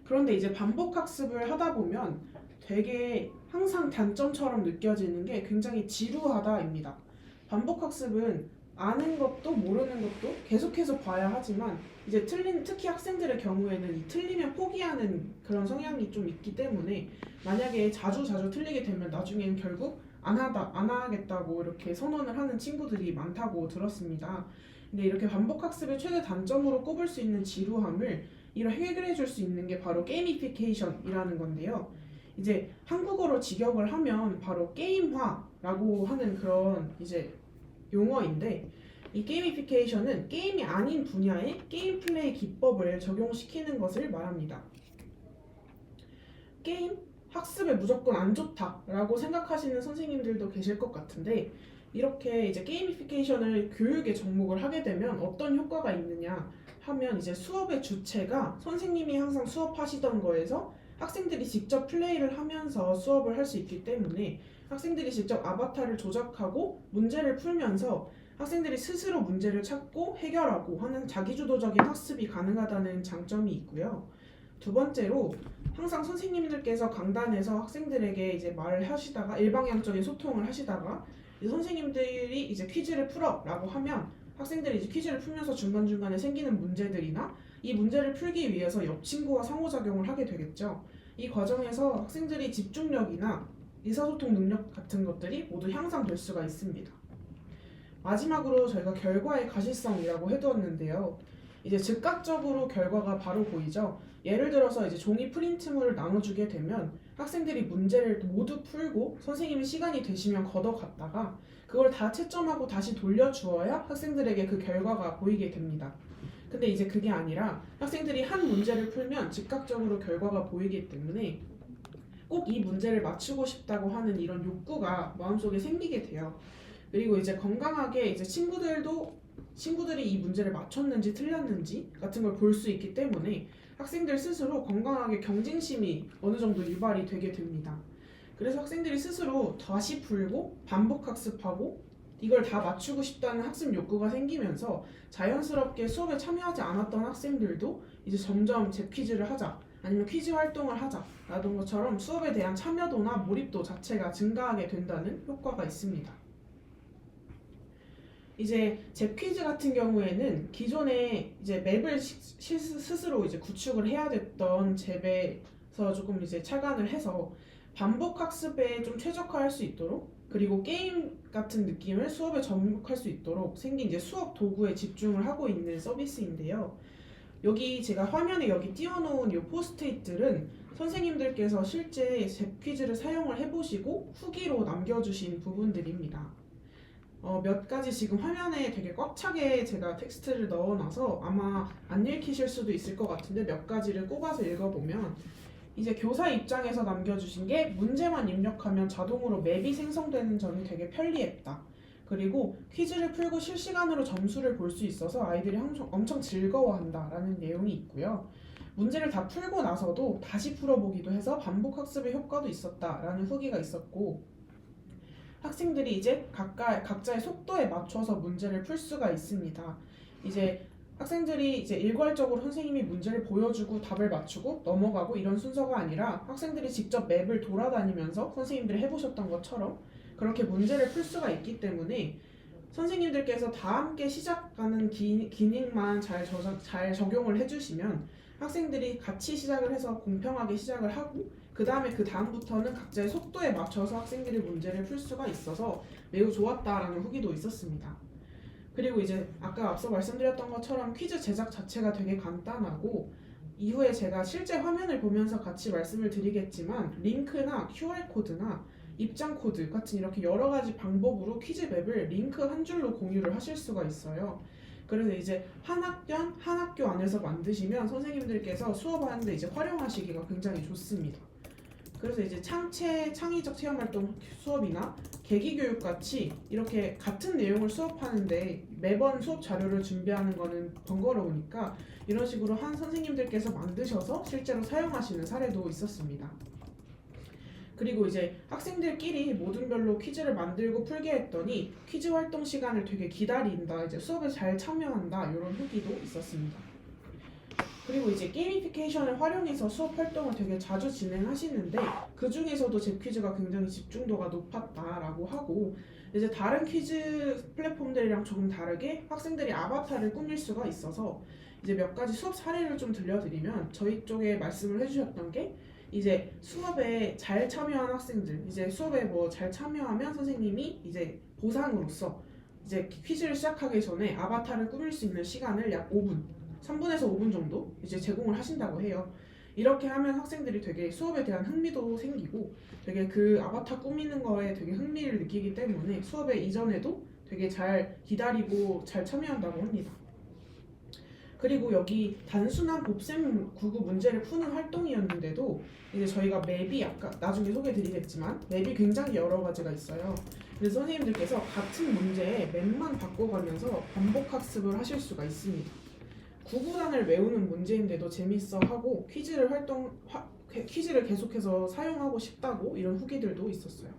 그런데 이제 반복 학습을 하다 보면 되게 항상 단점처럼 느껴지는 게 굉장히 지루하다입니다. 반복 학습은 아는 것도 모르는 것도 계속해서 봐야 하지만 이제 특히 학생들의 경우에는 이 틀리면 포기하는 그런 성향이 좀 있기 때문에 만약에 자주 틀리게 되면 나중엔 결국 안 하겠다고 이렇게 선언을 하는 친구들이 많다고 들었습니다. 근데 이렇게 반복 학습의 최대 단점으로 꼽을 수 있는 지루함을 해결해 줄 수 있는 게 바로 게이미피케이션이라는 건데요. 이제 한국어로 직역을 하면 바로 게임화라고 하는 그런 이제 용어인데 이 게이미피케이션은 게임이 아닌 분야의 게임 플레이 기법을 적용시키는 것을 말합니다. 게임 학습에 무조건 안 좋다라고 생각하시는 선생님들도 계실 것 같은데 이렇게 이제 게이미피케이션을 교육의 접목을 하게 되면 어떤 효과가 있느냐 하면 이제 수업의 주체가 선생님이 항상 수업하시던 거에서 학생들이 직접 플레이를 하면서 수업을 할 수 있기 때문에 학생들이 직접 아바타를 조작하고 문제를 풀면서 학생들이 스스로 문제를 찾고 해결하고 하는 자기주도적인 학습이 가능하다는 장점이 있고요. 두 번째로 항상 선생님들께서 강단에서 학생들에게 이제 말을 하시다가 일방향적인 소통을 하시다가 이제 선생님들이 이제 퀴즈를 풀어라고 하면 학생들이 이제 퀴즈를 풀면서 중간중간에 생기는 문제들이나 이 문제를 풀기 위해서 옆 친구와 상호작용을 하게 되겠죠. 이 과정에서 학생들이 집중력이나 의사소통 능력 같은 것들이 모두 향상될 수가 있습니다. 마지막으로 저희가 결과의 가시성이라고 해두었는데요. 이제 즉각적으로 결과가 바로 보이죠. 예를 들어서 이제 종이 프린트물을 나눠주게 되면 학생들이 문제를 모두 풀고 선생님이 시간이 되시면 걷어갔다가 그걸 다 채점하고 다시 돌려주어야 학생들에게 그 결과가 보이게 됩니다. 근데 이제 그게 아니라 학생들이 한 문제를 풀면 즉각적으로 결과가 보이기 때문에 꼭 이 문제를 맞추고 싶다고 하는 이런 욕구가 마음속에 생기게 돼요. 그리고 이제 건강하게 이제 친구들이 이 문제를 맞췄는지 틀렸는지 같은 걸 볼 수 있기 때문에 학생들 스스로 건강하게 경쟁심이 어느 정도 유발이 되게 됩니다. 그래서 학생들이 스스로 다시 풀고 반복 학습하고 이걸 다 맞추고 싶다는 학습 욕구가 생기면서 자연스럽게 수업에 참여하지 않았던 학생들도 이제 점점 제 퀴즈를 하자 아니면 퀴즈 활동을 하자 라던 것처럼 수업에 대한 참여도나 몰입도 자체가 증가하게 된다는 효과가 있습니다. 이제 제 퀴즈 같은 경우에는 기존에 이제 맵을 스스로 이제 구축을 해야 됐던 잽에서 조금 이제 착안을 해서 반복 학습에 좀 최적화할 수 있도록 그리고 게임 같은 느낌을 수업에 접목할 수 있도록 생긴 이제 수업 도구에 집중을 하고 있는 서비스인데요. 여기 제가 화면에 여기 띄워놓은 이 포스트잇들은 선생님들께서 실제 잽 퀴즈를 사용을 해보시고 후기로 남겨주신 부분들입니다. 몇 가지 지금 화면에 되게 꽉 차게 제가 텍스트를 넣어놔서 아마 안 읽히실 수도 있을 것 같은데 몇 가지를 꼽아서 읽어보면 이제 교사 입장에서 남겨주신 게 문제만 입력하면 자동으로 맵이 생성되는 점이 되게 편리했다. 그리고 퀴즈를 풀고 실시간으로 점수를 볼 수 있어서 아이들이 엄청 즐거워한다라는 내용이 있고요. 문제를 다 풀고 나서도 다시 풀어보기도 해서 반복 학습의 효과도 있었다라는 후기가 있었고 학생들이 이제 각자의 속도에 맞춰서 문제를 풀 수가 있습니다. 이제 학생들이 이제 일괄적으로 선생님이 문제를 보여주고 답을 맞추고 넘어가고 이런 순서가 아니라 학생들이 직접 맵을 돌아다니면서 선생님들이 해보셨던 것처럼 그렇게 문제를 풀 수가 있기 때문에 선생님들께서 다 함께 시작하는 기능만 잘 적용을 해주시면 학생들이 같이 시작을 해서 공평하게 시작을 하고 그 다음부터는 각자의 속도에 맞춰서 학생들이 문제를 풀 수가 있어서 매우 좋았다라는 후기도 있었습니다. 그리고 이제 아까 앞서 말씀드렸던 것처럼 퀴즈 제작 자체가 되게 간단하고 이후에 제가 실제 화면을 보면서 같이 말씀을 드리겠지만 링크나 QR코드나 입장 코드 같은 이렇게 여러 가지 방법으로 퀴즈 맵을 링크 한 줄로 공유를 하실 수가 있어요. 그래서 이제 한 학교 안에서 만드시면 선생님들께서 수업하는데 이제 활용하시기가 굉장히 좋습니다. 그래서 이제 창의적 체험활동 수업이나 계기교육 같이 이렇게 같은 내용을 수업하는데 매번 수업 자료를 준비하는 거는 번거로우니까 이런 식으로 한 선생님들께서 만드셔서 실제로 사용하시는 사례도 있었습니다. 그리고 이제 학생들끼리 모둠별로 퀴즈를 만들고 풀게 했더니 퀴즈 활동 시간을 되게 기다린다, 이제 수업에 잘 참여한다 이런 후기도 있었습니다. 그리고 이제 게이미피케이션을 활용해서 수업 활동을 되게 자주 진행하시는데 그 중에서도 제 퀴즈가 굉장히 집중도가 높았다라고 하고 이제 다른 퀴즈 플랫폼들이랑 조금 다르게 학생들이 아바타를 꾸밀 수가 있어서 이제 몇 가지 수업 사례를 좀 들려드리면 저희 쪽에 말씀을 해주셨던 게 이제 수업에 잘 참여한 학생들 이제 수업에 뭐 잘 참여하면 선생님이 이제 보상으로서 이제 퀴즈를 시작하기 전에 아바타를 꾸밀 수 있는 시간을 약 5분 3분에서 5분 정도 이제 제공을 하신다고 해요. 이렇게 하면 학생들이 되게 수업에 대한 흥미도 생기고 되게 그 아바타 꾸미는 거에 되게 흥미를 느끼기 때문에 수업에 이전에도 되게 잘 기다리고 잘 참여한다고 합니다. 그리고 여기 단순한 곱셈 구구 문제를 푸는 활동이었는데도 이제 저희가 맵이 아까 나중에 소개해드리겠지만 맵이 굉장히 여러 가지가 있어요. 그래서 선생님들께서 같은 문제에 맵만 바꿔가면서 반복 학습을 하실 수가 있습니다. 구구단을 외우는 문제인데도 재밌어 하고 퀴즈를 계속해서 사용하고 싶다고 이런 후기들도 있었어요.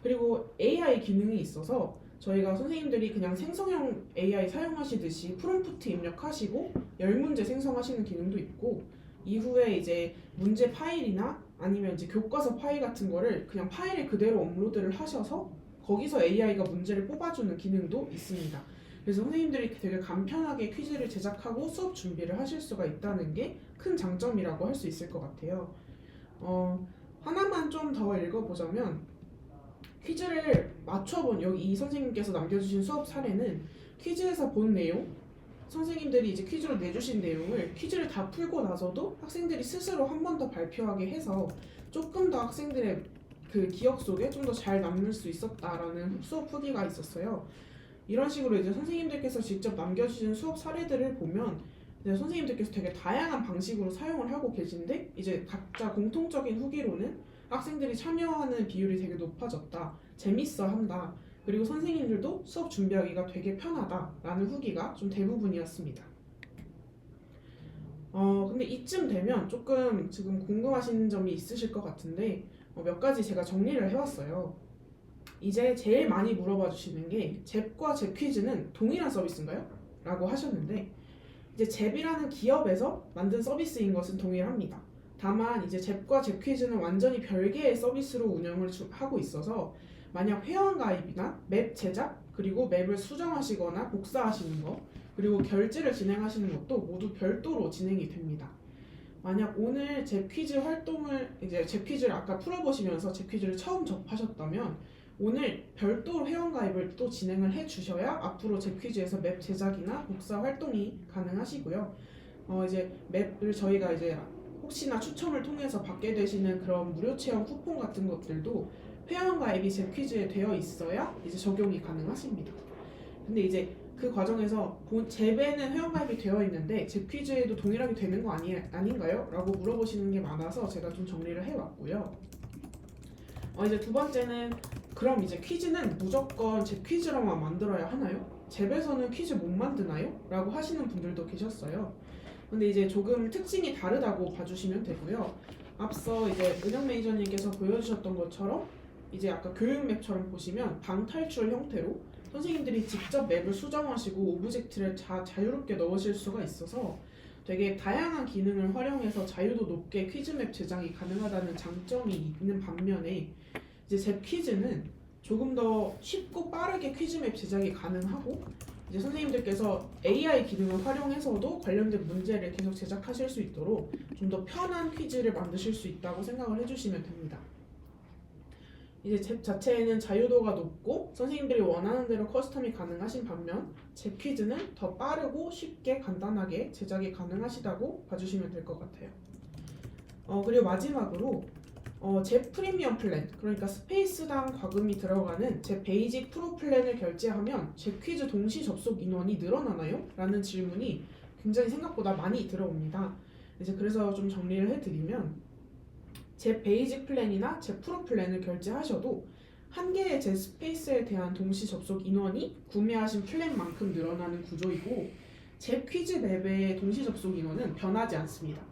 그리고 AI 기능이 있어서 저희가 선생님들이 그냥 생성형 AI 사용하시듯이 프롬프트 입력하시고 10문제 생성하시는 기능도 있고 이후에 이제 문제 파일이나 아니면 이제 교과서 파일 같은 거를 그냥 파일을 그대로 업로드를 하셔서 거기서 AI가 문제를 뽑아주는 기능도 있습니다. 그래서 선생님들이 되게 간편하게 퀴즈를 제작하고 수업 준비를 하실 수가 있다는 게 큰 장점이라고 할 수 있을 것 같아요. 하나만 좀 더 읽어보자면 퀴즈를 맞춰본 여기 이 선생님께서 남겨주신 수업 사례는 퀴즈에서 본 내용 선생님들이 이제 퀴즈로 내주신 내용을 퀴즈를 다 풀고 나서도 학생들이 스스로 한 번 더 발표하게 해서 조금 더 학생들의 그 기억 속에 좀 더 잘 남을 수 있었다라는 수업 후기가 있었어요. 이런 식으로 이제 선생님들께서 직접 남겨주신 수업 사례들을 보면 이제 선생님들께서 되게 다양한 방식으로 사용을 하고 계신데 이제 각자 공통적인 후기로는 학생들이 참여하는 비율이 되게 높아졌다, 재밌어 한다, 그리고 선생님들도 수업 준비하기가 되게 편하다라는 후기가 좀 대부분이었습니다. 근데 이쯤 되면 조금 지금 궁금하신 점이 있으실 것 같은데 몇 가지 제가 정리를 해왔어요. 이제 제일 많이 물어봐 주시는 게 잽과 잽퀴즈는 동일한 서비스인가요? 라고 하셨는데 이제 잽이라는 기업에서 만든 서비스인 것은 동일합니다. 다만 이제 잽과 잽퀴즈는 완전히 별개의 서비스로 운영을 하고 있어서 만약 회원가입이나 맵 제작, 그리고 맵을 수정하시거나 복사하시는 거, 그리고 결제를 진행하시는 것도 모두 별도로 진행이 됩니다. 만약 오늘 잽퀴즈 활동을 이제 잽퀴즈를 아까 풀어보시면서 잽퀴즈를 처음 접하셨다면 오늘 별도로 회원가입을 또 진행을 해주셔야 앞으로 잽퀴즈에서 맵 제작이나 복사 활동이 가능하시고요. 이제 맵을 저희가 이제 혹시나 추첨을 통해서 받게 되시는 그런 무료 체험 쿠폰 같은 것들도 회원가입이 잽퀴즈에 되어 있어야 이제 적용이 가능하십니다. 근데 이제 그 과정에서 잽에는 회원가입이 되어 있는데 잽퀴즈에도 동일하게 되는 거 아닌가요? 라고 물어보시는 게 많아서 제가 좀 정리를 해왔고요. 이제 두 번째는 그럼 이제 퀴즈는 무조건 잽퀴즈로만 만들어야 하나요? 잽에서는 퀴즈 못 만드나요? 라고 하시는 분들도 계셨어요. 근데 이제 조금 특징이 다르다고 봐주시면 되고요. 앞서 이제 은영 매니저님께서 보여주셨던 것처럼 이제 아까 교육 맵처럼 보시면 방탈출 형태로 선생님들이 직접 맵을 수정하시고 오브젝트를 자유롭게 넣으실 수가 있어서 되게 다양한 기능을 활용해서 자유도 높게 퀴즈맵 제작이 가능하다는 장점이 있는 반면에 이제 잽퀴즈는 조금 더 쉽고 빠르게 퀴즈맵 제작이 가능하고 이제 선생님들께서 AI 기능을 활용해서도 관련된 문제를 계속 제작하실 수 있도록 좀 더 편한 퀴즈를 만드실 수 있다고 생각을 해주시면 됩니다. 이제 잽 자체에는 자유도가 높고 선생님들이 원하는 대로 커스텀이 가능하신 반면 잽 퀴즈는 더 빠르고 쉽게 간단하게 제작이 가능하시다고 봐주시면 될 것 같아요. 그리고 마지막으로 잽 프리미엄 플랜, 그러니까 스페이스당 과금이 들어가는 잽 베이직 프로 플랜을 결제하면 잽 퀴즈 동시 접속 인원이 늘어나나요? 라는 질문이 굉장히 생각보다 많이 들어옵니다. 이제 그래서 좀 정리를 해드리면 잽 베이직 플랜이나 잽 프로 플랜을 결제하셔도 한 개의 잽 스페이스에 대한 동시 접속 인원이 구매하신 플랜만큼 늘어나는 구조이고 잽 퀴즈 맵의 동시 접속 인원은 변하지 않습니다.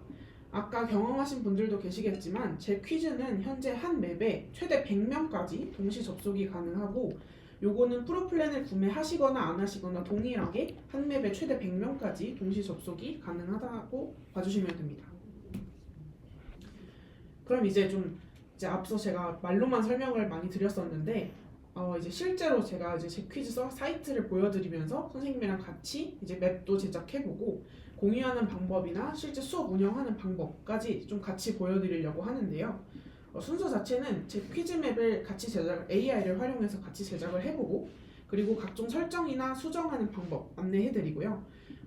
아까 경험하신 분들도 계시겠지만 잽 퀴즈는 현재 한 맵에 최대 100명까지 동시 접속이 가능하고 요거는 프로 플랜을 구매하시거나 안 하시거나 동일하게 한 맵에 최대 100명까지 동시 접속이 가능하다고 봐주시면 됩니다. 그럼 이제 앞서 제가 말로만 설명을 많이 드렸었는데 이제 실제로 제가 이제 제 퀴즈 사이트를 보여드리면서 선생님이랑 같이 이제 맵도 제작해보고 공유하는 방법이나 실제 수업 운영하는 방법까지 좀 같이 보여드리려고 하는데요. 순서 자체는 제 퀴즈 맵을 같이 AI를 활용해서 같이 제작을 해보고 그리고 각종 설정이나 수정하는 방법 안내해드리고요.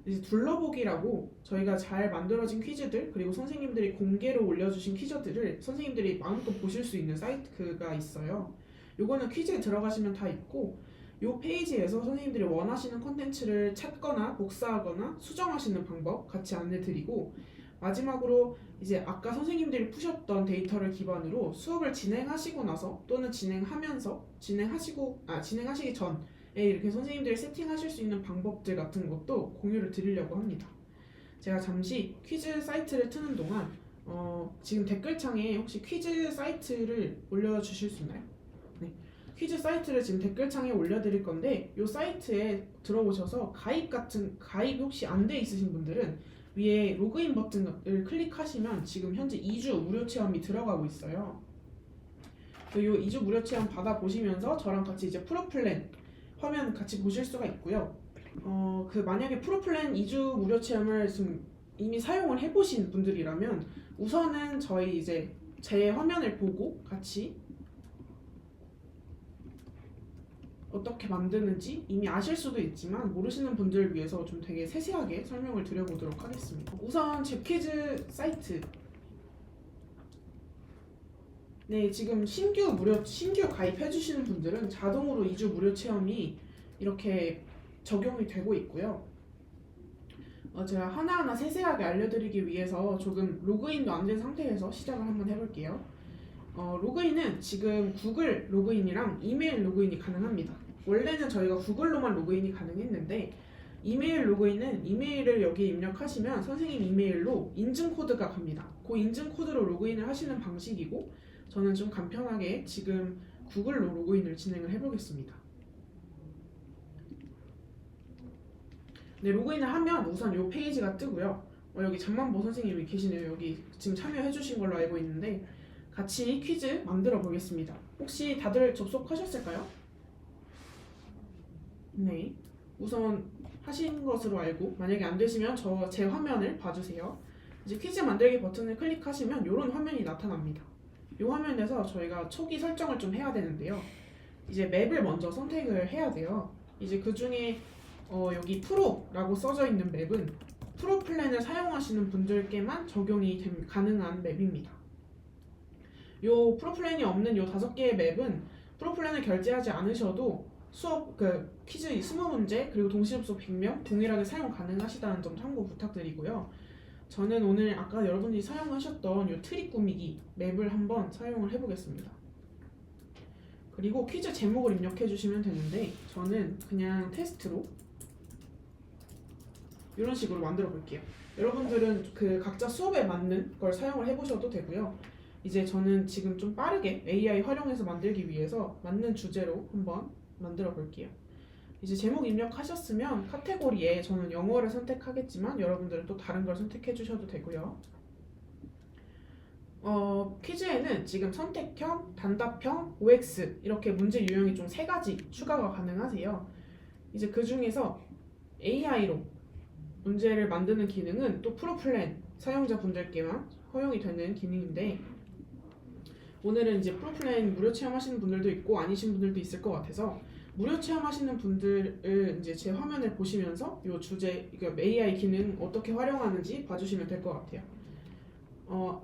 이제 둘러보기라고 저희가 잘 만들어진 퀴즈들 그리고 선생님들이 공개로 올려주신 퀴즈들을 선생님들이 마음껏 보실 수 있는 사이트가 있어요. 요거는 퀴즈에 들어가시면 다 있고 요 페이지에서 선생님들이 원하시는 콘텐츠를 찾거나 복사하거나 수정하시는 방법 같이 안내드리고 마지막으로 이제 아까 선생님들이 푸셨던 데이터를 기반으로 수업을 진행하시고 나서 또는 진행하시기 전에 이렇게 선생님들이 세팅하실 수 있는 방법들 같은 것도 공유를 드리려고 합니다. 제가 잠시 퀴즈 사이트를 트는 동안 지금 댓글창에 혹시 퀴즈 사이트를 올려주실 수 있나요? 네, 퀴즈 사이트를 지금 댓글창에 올려드릴 건데 이 사이트에 들어오셔서 가입이 혹시 안 돼 있으신 분들은 위에 로그인 버튼을 클릭하시면 지금 현재 2주 무료 체험이 들어가고 있어요. 이 2주 무료 체험 받아보시면서 저랑 같이 이제 프로플랜 화면 같이 보실 수가 있고요. 만약에 프로플랜 2주 무료 체험을 지금 이미 사용을 해보신 분들이라면 우선은 저희 이제 제 화면을 보고 같이 어떻게 만드는지 이미 아실 수도 있지만 모르시는 분들을 위해서 좀 되게 세세하게 설명을 드려보도록 하겠습니다. 우선 제 퀴즈 사이트 네, 지금 신규 가입해 주시는 분들은 자동으로 2주 무료 체험이 이렇게 적용이 되고 있고요. 제가 하나하나 세세하게 알려드리기 위해서 조금 로그인도 안 된 상태에서 시작을 한번 해볼게요. 로그인은 지금 구글 로그인이랑 이메일 로그인이 가능합니다. 원래는 저희가 구글로만 로그인이 가능했는데 이메일 로그인은 이메일을 여기에 입력하시면 선생님 이메일로 인증 코드가 갑니다. 그 인증 코드로 로그인을 하시는 방식이고 저는 좀 간편하게 지금 구글로 로그인을 진행을 해보겠습니다. 네, 로그인을 하면 우선 이 페이지가 뜨고요. 여기 잠만보 선생님이 계시네요. 여기 지금 참여해주신 걸로 알고 있는데 같이 퀴즈 만들어 보겠습니다. 혹시 다들 접속하셨을까요? 네, 우선 하신 것으로 알고 만약에 안 되시면 제 화면을 봐주세요. 이제 퀴즈 만들기 버튼을 클릭하시면 이런 화면이 나타납니다. 이 화면에서 저희가 초기 설정을 좀 해야 되는데요. 이제 맵을 먼저 선택을 해야 돼요. 이제 그 중에 여기 프로라고 써져 있는 맵은 프로 플랜을 사용하시는 분들께만 적용이 가능한 맵입니다. 요 프로 플랜이 없는 요 5개의 맵은 프로 플랜을 결제하지 않으셔도 수업 퀴즈 20문제 그리고 동시접속 100명 동일하게 사용 가능하시다는 점 참고 부탁드리고요. 저는 오늘 아까 여러분들이 사용하셨던 요 트릭 꾸미기 맵을 한번 사용을 해보겠습니다. 그리고 퀴즈 제목을 입력해 주시면 되는데 저는 그냥 테스트로 이런 식으로 만들어 볼게요. 여러분들은 각자 수업에 맞는 걸 사용을 해보셔도 되고요. 이제 저는 지금 좀 빠르게 AI 활용해서 만들기 위해서 맞는 주제로 한번 만들어 볼게요. 이제 제목 입력하셨으면 카테고리에 저는 영어를 선택하겠지만 여러분들은 또 다른 걸 선택해 주셔도 되고요. 퀴즈에는 지금 선택형, 단답형, OX 이렇게 문제 유형이 좀 3가지 추가가 가능하세요. 이제 그 중에서 AI로 문제를 만드는 기능은 또 프로플랜 사용자분들께만 허용이 되는 기능인데 오늘은 이제 프로플랜 무료 체험하시는 분들도 있고 아니신 분들도 있을 것 같아서 무료 체험하시는 분들을 이제 제 화면을 보시면서 이 주제, 그러니까 AI 기능 어떻게 활용하는지 봐주시면 될 것 같아요.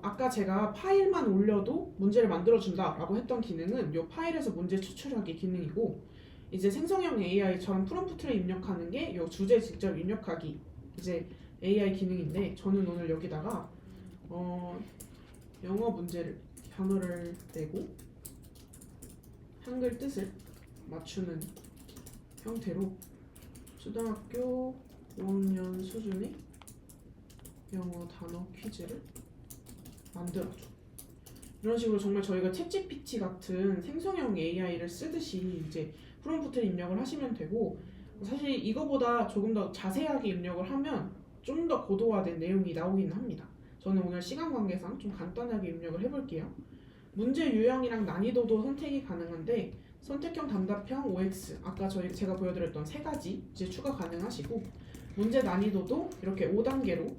아까 제가 파일만 올려도 문제를 만들어준다라고 했던 기능은 이 파일에서 문제 추출하기 기능이고 이제 생성형 AI처럼 프롬프트를 입력하는 게 이 주제 직접 입력하기 이제 AI 기능인데 저는 오늘 여기다가 영어 문제를 단어를 내고 한글 뜻을 맞추는 형태로 초등학교 5학년 수준의 영어 단어 퀴즈를 만들어줘. 이런 식으로 정말 저희가 챗GPT 같은 생성형 AI를 쓰듯이 이제 프롬프트를 입력을 하시면 되고 사실 이거보다 조금 더 자세하게 입력을 하면 좀 더 고도화된 내용이 나오긴 합니다. 저는 오늘 시간 관계상 좀 간단하게 입력을 해볼게요. 문제 유형이랑 난이도도 선택이 가능한데 선택형, 단답형, OX 아까 제가 보여드렸던 3가지 이제 추가 가능하시고 문제 난이도도 이렇게 5단계로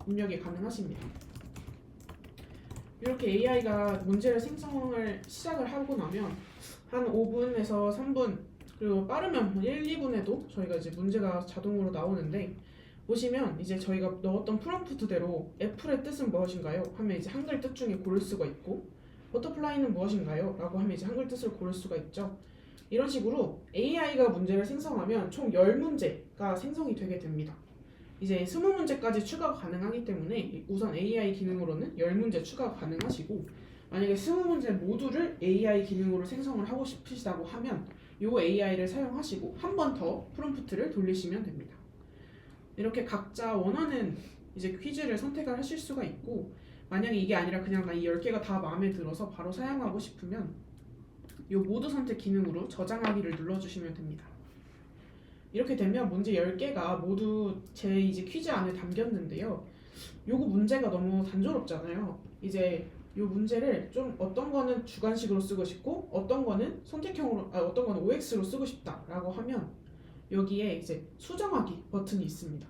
입력이 가능하십니다. 이렇게 AI가 문제를 생성을 시작을 하고 나면 한 5분에서 3분 그리고 빠르면 1, 2분에도 저희가 이제 문제가 자동으로 나오는데 보시면 이제 저희가 넣었던 프롬프트대로 애플의 뜻은 무엇인가요? 하면 이제 한글 뜻 중에 고를 수가 있고 버터플라이는 무엇인가요? 라고 하면 이제 한글 뜻을 고를 수가 있죠. 이런 식으로 AI가 문제를 생성하면 총 10문제가 생성이 되게 됩니다. 이제 20문제까지 추가가 가능하기 때문에 우선 AI 기능으로는 10문제 추가가 가능하시고 만약에 20문제 모두를 AI 기능으로 생성을 하고 싶으시다고 하면 이 AI를 사용하시고 한 번 더 프롬프트를 돌리시면 됩니다. 이렇게 각자 원하는 이제 퀴즈를 선택을 하실 수가 있고 만약에 이게 아니라 그냥 나 이 10개가 다 마음에 들어서 바로 사용하고 싶으면 이 모두 선택 기능으로 저장하기를 눌러주시면 됩니다. 이렇게 되면 문제 10개가 모두 제 이제 퀴즈 안에 담겼는데요. 요거 문제가 너무 단조롭잖아요. 이제 요 문제를 좀 어떤 거는 주관식으로 쓰고 싶고 어떤 거는 선택형으로 어떤 거는 OX로 쓰고 싶다라고 하면 여기에 이제 수정하기 버튼이 있습니다.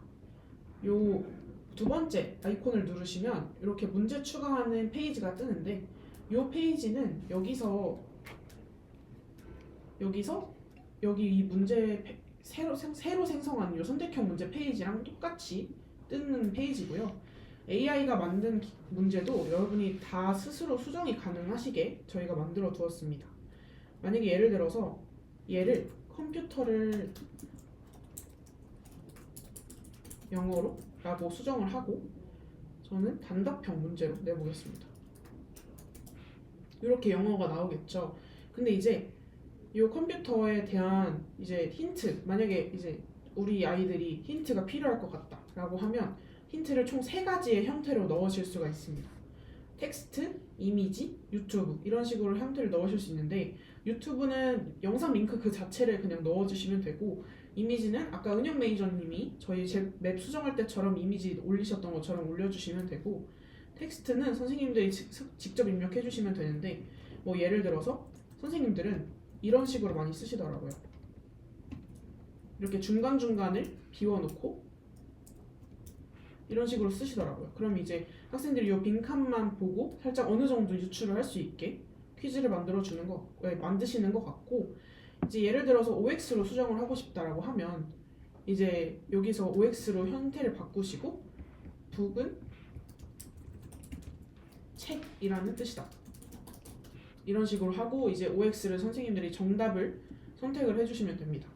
요 두 번째 아이콘을 누르시면 이렇게 문제 추가하는 페이지가 뜨는데 요 페이지는 여기서 여기 이 문제 새로 생성한 요 선택형 문제 페이지랑 똑같이 뜨는 페이지고요. AI가 만든 문제도 여러분이 다 스스로 수정이 가능하시게 저희가 만들어 두었습니다. 만약에 예를 들어서 얘를 컴퓨터를 영어로 라고 수정을 하고 저는 단답형 문제로 내보겠습니다. 이렇게 영어가 나오겠죠. 근데 이제 이 컴퓨터에 대한 이제 힌트, 만약에 이제 우리 아이들이 힌트가 필요할 것 같다 라고 하면 힌트를 총 3가지의 형태로 넣으실 수가 있습니다. 텍스트, 이미지, 유튜브 이런 식으로 형태를 넣으실 수 있는데 유튜브는 영상 링크 그 자체를 그냥 넣어주시면 되고 이미지는 아까 은영 매니저님이 저희 제 맵 수정할 때처럼 이미지 올리셨던 것처럼 올려주시면 되고 텍스트는 선생님들이 직접 입력해 주시면 되는데 뭐 예를 들어서 선생님들은 이런 식으로 많이 쓰시더라고요. 이렇게 중간중간을 비워놓고 이런 식으로 쓰시더라고요. 그럼 이제 학생들이 이 빈칸만 보고 살짝 어느 정도 유추를 할 수 있게 퀴즈를 만드시는 것 같고 이제 예를 들어서 OX로 수정을 하고 싶다라고 하면 이제 여기서 OX로 형태를 바꾸시고 북은 책이라는 뜻이다. 이런 식으로 하고 이제 OX를 선생님들이 정답을 선택을 해주시면 됩니다.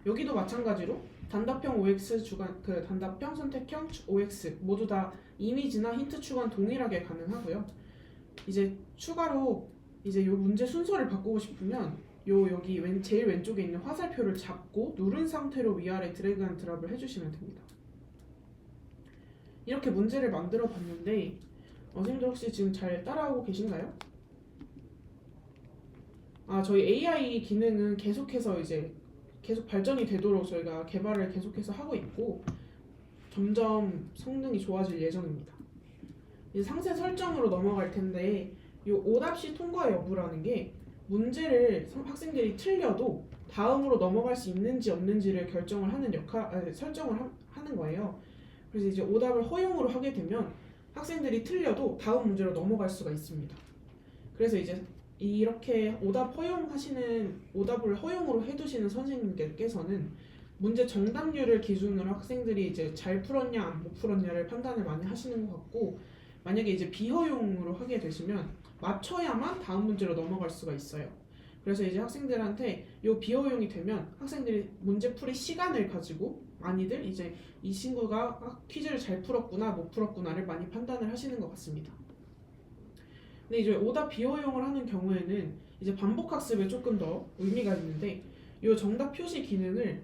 여기도 마찬가지로 단답형 OX 주간 단답형 선택형 OX 모두 다 이미지나 힌트 추가는 동일하게 가능하고요. 이제 추가로 이제 요 문제 순서를 바꾸고 싶으면 여기 제일 왼쪽에 있는 화살표를 잡고 누른 상태로 위아래 드래그 앤 드랍을 해주시면 됩니다. 이렇게 문제를 만들어 봤는데 선생님들 혹시 지금 잘 따라오고 계신가요? 저희 AI 기능은 계속해서 계속 발전이 되도록 저희가 개발을 계속해서 하고 있고 점점 성능이 좋아질 예정입니다. 이제 상세 설정으로 넘어갈 텐데 이 오답시 통과 여부라는 게 문제를 학생들이 틀려도 다음으로 넘어갈 수 있는지 없는지를 설정을 하는 거예요. 그래서 이제 오답을 허용으로 하게 되면 학생들이 틀려도 다음 문제로 넘어갈 수가 있습니다. 그래서 이제 이렇게 오답을 허용으로 해두시는 선생님께서는 문제 정답률을 기준으로 학생들이 이제 잘 풀었냐 못 풀었냐를 판단을 많이 하시는 것 같고 만약에 이제 비허용으로 하게 되시면 맞춰야만 다음 문제로 넘어갈 수가 있어요. 그래서 이제 학생들한테 이 비허용이 되면 학생들이 문제풀이 시간을 가지고 많이들 이제 이 친구가 퀴즈를 잘 풀었구나 못 풀었구나를 많이 판단을 하시는 것 같습니다. 근데 이제 오답 비허용을 하는 경우에는 이제 반복 학습에 조금 더 의미가 있는데 이 정답 표시 기능을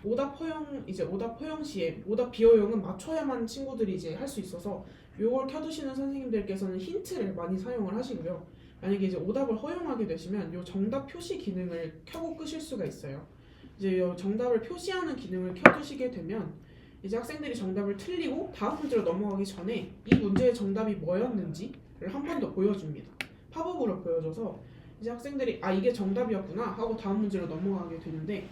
오답 허용 시에 오답 비허용은 맞춰야만 친구들이 이제 할 수 있어서 요걸 켜두시는 선생님들께서는 힌트를 많이 사용을 하시고요. 만약에 이제 오답을 허용하게 되시면 요 정답 표시 기능을 켜고 끄실 수가 있어요. 이제 요 정답을 표시하는 기능을 켜두시게 되면 이제 학생들이 정답을 틀리고 다음 문제로 넘어가기 전에 이 문제의 정답이 뭐였는지를 한 번 더 보여줍니다. 팝업으로 보여줘서 이제 학생들이 이게 정답이었구나 하고 다음 문제로 넘어가게 되는데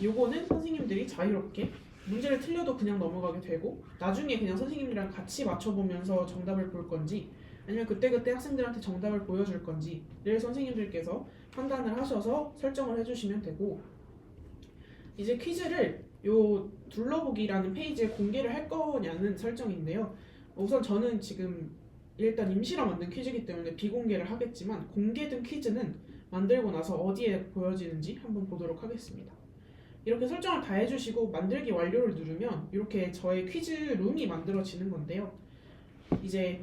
요거는 선생님들이 자유롭게 문제를 틀려도 그냥 넘어가게 되고 나중에 그냥 선생님이랑 같이 맞춰보면서 정답을 볼 건지 아니면 그때그때 학생들한테 정답을 보여줄 건지를 선생님들께서 판단을 하셔서 설정을 해주시면 되고 이제 퀴즈를 요 둘러보기라는 페이지에 공개를 할 거냐는 설정인데요. 우선 저는 지금 일단 임시로 만든 퀴즈이기 때문에 비공개를 하겠지만 공개된 퀴즈는 만들고 나서 어디에 보여지는지 한번 보도록 하겠습니다. 이렇게 설정을 다 해주시고 만들기 완료를 누르면 이렇게 저의 퀴즈 룸이 만들어지는 건데요. 이제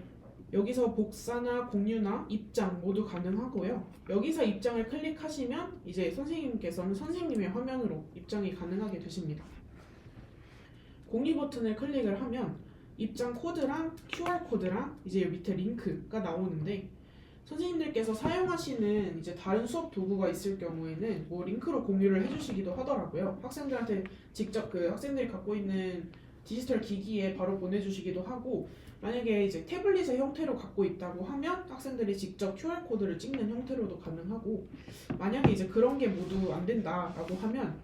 여기서 복사나 공유나 입장 모두 가능하고요. 여기서 입장을 클릭하시면 이제 선생님께서는 선생님의 화면으로 입장이 가능하게 되십니다. 공유 버튼을 클릭을 하면 입장 코드랑 QR 코드랑 이제 밑에 링크가 나오는데 선생님들께서 사용하시는 이제 다른 수업 도구가 있을 경우에는 뭐 링크로 공유를 해주시기도 하더라고요. 학생들한테 직접 학생들이 갖고 있는 디지털 기기에 바로 보내주시기도 하고 만약에 이제 태블릿의 형태로 갖고 있다고 하면 학생들이 직접 QR 코드를 찍는 형태로도 가능하고 만약에 이제 그런 게 모두 안 된다라고 하면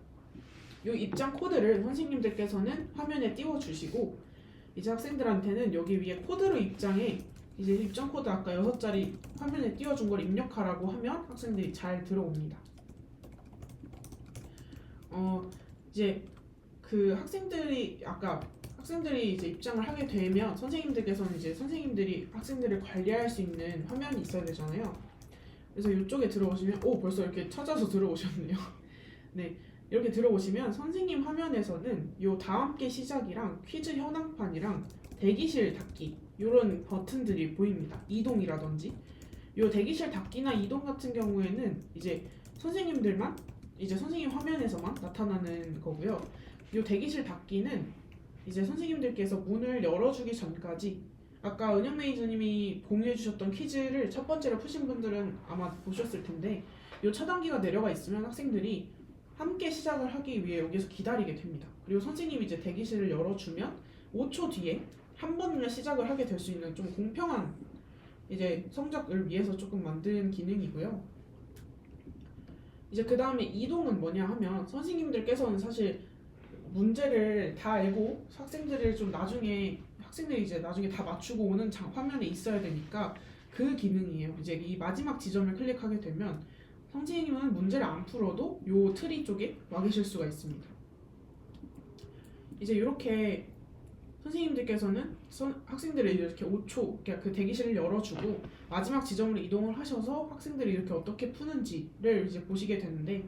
이 입장 코드를 선생님들께서는 화면에 띄워주시고 이제 학생들한테는 여기 위에 코드로 입장에 이제 입장 코드 아까 6자리 화면에 띄워준 걸 입력하라고 하면 학생들이 잘 들어옵니다. 이제 학생들이 아까 학생들이 이제 입장을 하게 되면 선생님들께서는 이제 선생님들이 학생들을 관리할 수 있는 화면이 있어야 되잖아요. 그래서 이쪽에 들어오시면 벌써 이렇게 찾아서 들어오셨네요. 네, 이렇게 들어오시면 선생님 화면에서는 요 다 함께 시작이랑 퀴즈 현황판이랑 대기실 닫기 이런 버튼들이 보입니다. 이동이라든지 요 대기실 닫기나 이동 같은 경우에는 이제 선생님들만 이제 선생님 화면에서만 나타나는 거고요. 요 대기실 닫기는 이제 선생님들께서 문을 열어주기 전까지 아까 은영 매니저님이 공유해주셨던 퀴즈를 첫 번째로 푸신 분들은 아마 보셨을 텐데 요 차단기가 내려가 있으면 학생들이 함께 시작을 하기 위해 여기서 기다리게 됩니다. 그리고 선생님이 이제 대기실을 열어주면 5초 뒤에 한 번이나 시작을 하게 될 수 있는 좀 공평한 이제 성적을 위해서 조금 만든 기능이고요. 이제 그 다음에 이동은 뭐냐 하면 선생님들께서는 사실 문제를 다 알고 학생들이 이제 나중에 다 맞추고 오는 화면에 있어야 되니까 그 기능이에요. 이제 이 마지막 지점을 클릭하게 되면 선생님은 문제를 안 풀어도 요 트리 쪽에 와 계실 수가 있습니다. 이제 이렇게 선생님들께서는 학생들을 이렇게 5초 그러니까 그 대기실을 열어주고 마지막 지점으로 이동을 하셔서 학생들이 이렇게 어떻게 푸는지를 이제 보시게 되는데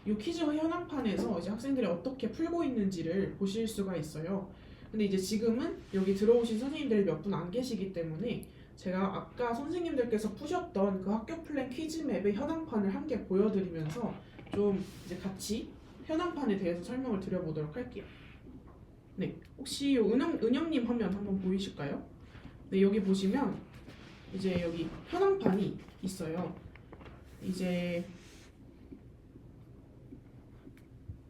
이 퀴즈 현황판에서 이제 학생들이 어떻게 풀고 있는지를 보실 수가 있어요. 근데 이제 지금은 여기 들어오신 선생님들이 몇 분 안 계시기 때문에 제가 아까 선생님들께서 푸셨던 그 학교 플랜 퀴즈 맵의 현황판을 함께 보여드리면서 좀 이제 같이 현황판에 대해서 설명을 드려보도록 할게요. 네, 혹시 은영님 화면 한번 보이실까요? 네, 여기 보시면 이제 여기 현황판이 있어요. 이제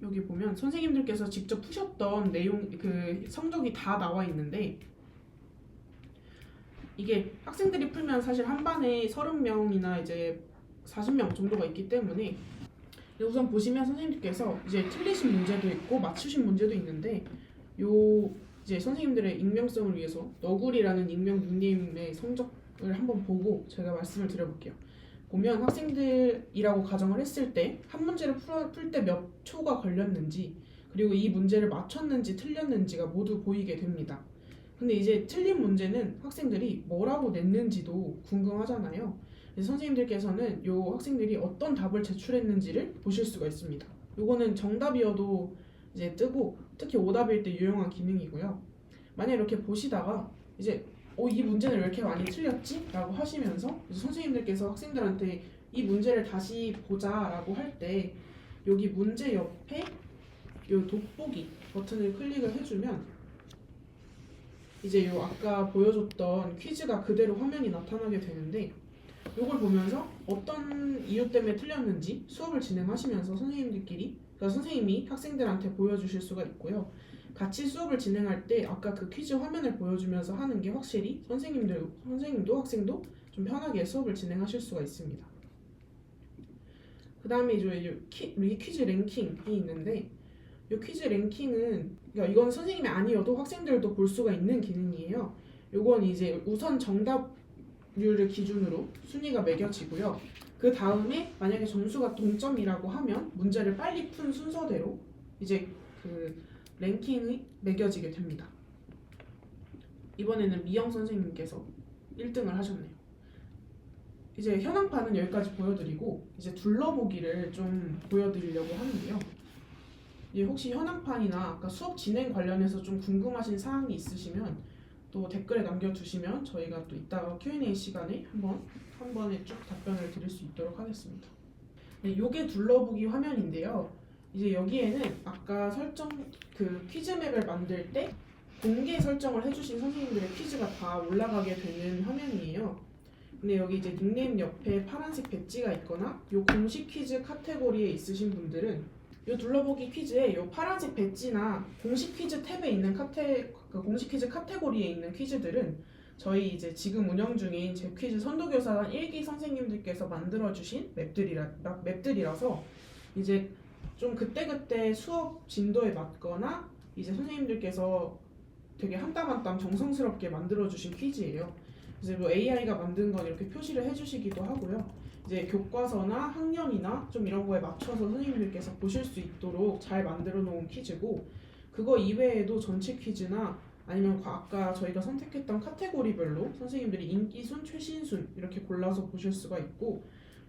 여기 보면 선생님들께서 직접 푸셨던 내용 그 성적이 다 나와 있는데 이게 학생들이 풀면 사실 한 반에 30명이나 이제 40명 정도가 있기 때문에 우선 보시면 선생님들께서 이제 틀리신 문제도 있고 맞추신 문제도 있는데 요 이제 선생님들의 익명성을 위해서 너구리라는 익명 닉네임의 성적을 한번 보고 제가 말씀을 드려볼게요. 보면 학생들이라고 가정을 했을 때 한 문제를 풀 때 몇 초가 걸렸는지 그리고 이 문제를 맞췄는지 틀렸는지가 모두 보이게 됩니다. 근데 이제 틀린 문제는 학생들이 뭐라고 냈는지도 궁금하잖아요. 그래서 선생님들께서는 요 학생들이 어떤 답을 제출했는지를 보실 수가 있습니다. 요거는 정답이어도 이제 뜨고 특히 오답일 때 유용한 기능이고요. 만약 이렇게 보시다가 이제 이 문제는 왜 이렇게 많이 틀렸지? 라고 하시면서 선생님들께서 학생들한테 이 문제를 다시 보자라고 할 때 여기 문제 옆에 요 돋보기 버튼을 클릭을 해주면 이제 요 아까 보여줬던 퀴즈가 그대로 화면이 나타나게 되는데 요걸 보면서 어떤 이유 때문에 틀렸는지 수업을 진행하시면서 그러니까 선생님이 학생들한테 보여주실 수가 있고요. 같이 수업을 진행할 때 아까 그 퀴즈 화면을 보여주면서 하는 게 확실히 선생님도 학생도 좀 편하게 수업을 진행하실 수가 있습니다. 그 다음에 이제 퀴즈 랭킹이 있는데 이 퀴즈 랭킹은 그러니까 이건 선생님이 아니어도 학생들도 볼 수가 있는 기능이에요. 이건 이제 우선 정답률을 기준으로 순위가 매겨지고요. 그 다음에 만약에 점수가 동점이라고 하면 문제를 빨리 푼 순서대로 이제 그 랭킹이 매겨지게 됩니다. 이번에는 미영 선생님께서 1등을 하셨네요. 이제 현황판은 여기까지 보여드리고 이제 둘러보기를 좀 보여드리려고 하는데요. 이제 혹시 현황판이나 아까 수업 진행 관련해서 좀 궁금하신 사항이 있으시면 또 댓글에 남겨주시면 저희가 또 이따가 Q&A 시간에 한 번에 쭉 답변을 드릴 수 있도록 하겠습니다. 네, 요게 둘러보기 화면인데요. 이제 여기에는 아까 그 퀴즈 맵을 만들 때 공개 설정을 해주신 선생님들의 퀴즈가 다 올라가게 되는 화면이에요. 근데 여기 이제 닉네임 옆에 파란색 배지가 있거나 요 공식 퀴즈 카테고리에 있으신 분들은 요 둘러보기 퀴즈에 요 파란색 배지나 공식 퀴즈 탭에 있는 공식 퀴즈 카테고리에 있는 퀴즈들은 저희 이제 지금 운영 중인 제 퀴즈 선도교사단 1기 선생님들께서 만들어주신 맵들이라서 이제 좀 그때그때 수업 진도에 맞거나 이제 선생님들께서 되게 한 땀 한 땀 정성스럽게 만들어주신 퀴즈예요. 그래서 뭐 AI가 만든 건 이렇게 표시를 해주시기도 하고요. 이제 교과서나 학년이나 좀 이런 거에 맞춰서 선생님들께서 보실 수 있도록 잘 만들어 놓은 퀴즈고 그거 이외에도 전체 퀴즈나 아니면 아까 저희가 선택했던 카테고리별로 선생님들이 인기순, 최신순 이렇게 골라서 보실 수가 있고,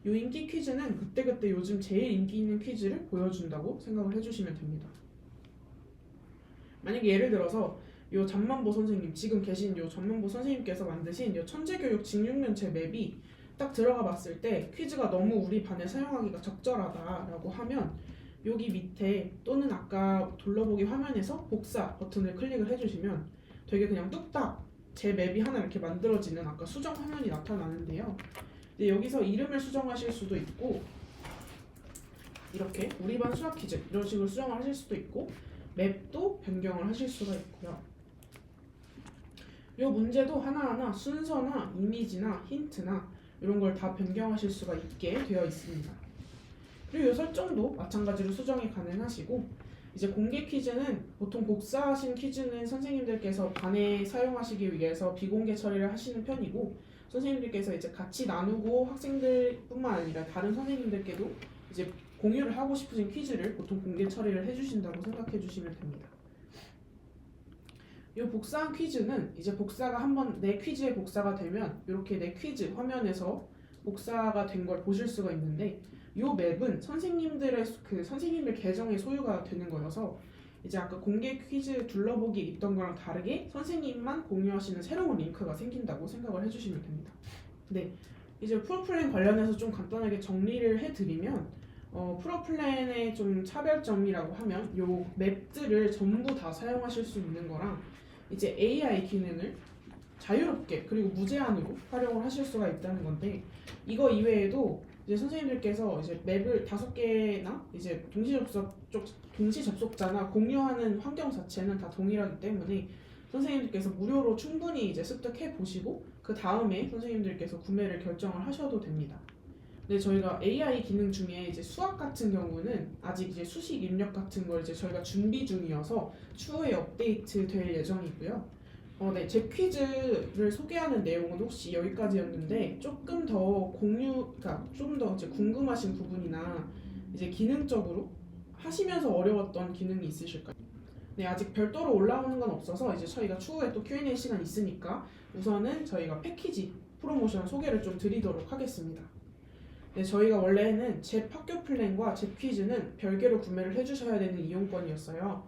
이 인기 퀴즈는 그때그때 요즘 제일 인기 있는 퀴즈를 보여준다고 생각을 해주시면 됩니다. 만약에 예를 들어서 요 잠만보 선생님, 지금 계신 요 잠만보 선생님께서 만드신 요 천재교육 직육면체 맵이 딱 들어가 봤을 때 퀴즈가 너무 우리 반에 사용하기가 적절하다라고 하면 여기 밑에 또는 아까 둘러보기 화면에서 복사 버튼을 클릭을 해주시면 되게 그냥 뚝딱 제 맵이 하나 이렇게 만들어지는 아까 수정 화면이 나타나는데요. 근데 여기서 이름을 수정하실 수도 있고, 이렇게 우리 반 수학 퀴즈 이런 식으로 수정을 하실 수도 있고, 맵도 변경을 하실 수가 있고요. 이 문제도 하나하나 순서나 이미지나 힌트나 이런 걸 다 변경하실 수가 있게 되어 있습니다. 그리고 이 설정도 마찬가지로 수정이 가능하시고, 이제 공개 퀴즈는 보통 복사하신 퀴즈는 선생님들께서 반에 사용하시기 위해서 비공개 처리를 하시는 편이고, 선생님들께서 이제 같이 나누고 학생들뿐만 아니라 다른 선생님들께도 이제 공유를 하고 싶으신 퀴즈를 보통 공개 처리를 해주신다고 생각해 주시면 됩니다. 이 복사한 퀴즈는 이제 복사가 한번 내 퀴즈에 복사가 되면 이렇게 내 퀴즈 화면에서 복사가 된 걸 보실 수가 있는데, 이 맵은 선생님들의 선생님들 계정의 소유가 되는 거여서 이제 아까 공개 퀴즈 둘러보기 있던 거랑 다르게 선생님만 공유하시는 새로운 링크가 생긴다고 생각을 해주시면 됩니다. 네, 이제 프로플랜 관련해서 좀 간단하게 정리를 해드리면, 프로플랜의 좀 차별점이라고 하면 요 맵들을 전부 다 사용하실 수 있는 거랑 이제 AI 기능을 자유롭게 그리고 무제한으로 활용을 하실 수가 있다는 건데, 이거 이외에도 이제 선생님들께서 이제 맵을 5개나 이제 동시 접속자나 공유하는 환경 자체는 다 동일하기 때문에 선생님들께서 무료로 충분히 이제 습득해 보시고 그 다음에 선생님들께서 구매를 결정을 하셔도 됩니다. 근데 저희가 AI 기능 중에 이제 수학 같은 경우는 아직 이제 수식 입력 같은 걸 이제 저희가 준비 중이어서 추후에 업데이트 될 예정이고요. 네, 제 퀴즈를 소개하는 내용은 혹시 여기까지였는데 조금 더 그러니까 좀 더 이제 궁금하신 부분이나 이제 기능적으로 하시면서 어려웠던 기능이 있으실까요? 네, 아직 별도로 올라오는 건 없어서 이제 저희가 추후에 또 Q&A 시간 있으니까 우선은 저희가 패키지 프로모션 소개를 좀 드리도록 하겠습니다. 네, 저희가 원래는 제 학교 플랜과 제 퀴즈는 별개로 구매를 해주셔야 되는 이용권이었어요.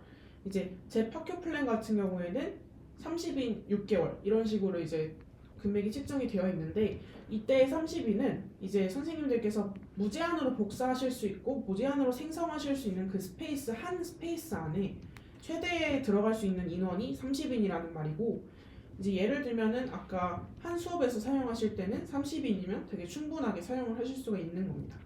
이제 제 학교 플랜 같은 경우에는 30인 6개월 이런 식으로 이제 금액이 책정이 되어 있는데, 이때 30인은 이제 선생님들께서 무제한으로 복사하실 수 있고 무제한으로 생성하실 수 있는 그 스페이스 한 스페이스 안에 최대에 들어갈 수 있는 인원이 30인이라는 말이고, 이제 예를 들면은 아까 한 수업에서 사용하실 때는 30인이면 되게 충분하게 사용을 하실 수가 있는 겁니다.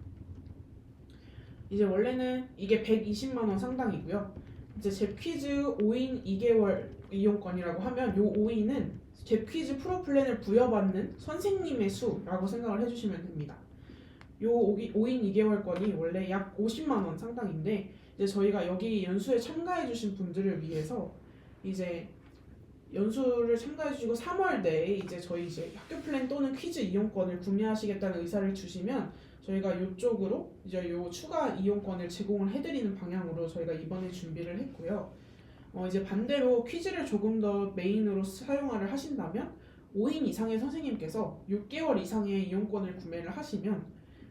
이제 원래는 이게 120만 원 상당이고요. 이제 제 퀴즈 5인 2개월 이용권이라고 하면 요 5인은 제 퀴즈 프로플랜을 부여받는 선생님의 수라고 생각을 해주시면 됩니다. 요 5인 2개월권이 원래 약 50만 원 상당인데, 이제 저희가 여기 연수에 참가해주신 분들을 위해서 이제 연수를 참가해주시고 3월 내에 이제 저희 이제 학교 플랜 또는 퀴즈 이용권을 구매하시겠다는 의사를 주시면 저희가 이쪽으로 이제 요 추가 이용권을 제공을 해드리는 방향으로 저희가 이번에 준비를 했고요. 이제 반대로 퀴즈를 조금 더 메인으로 사용을 하신다면 5인 이상의 선생님께서 6개월 이상의 이용권을 구매를 하시면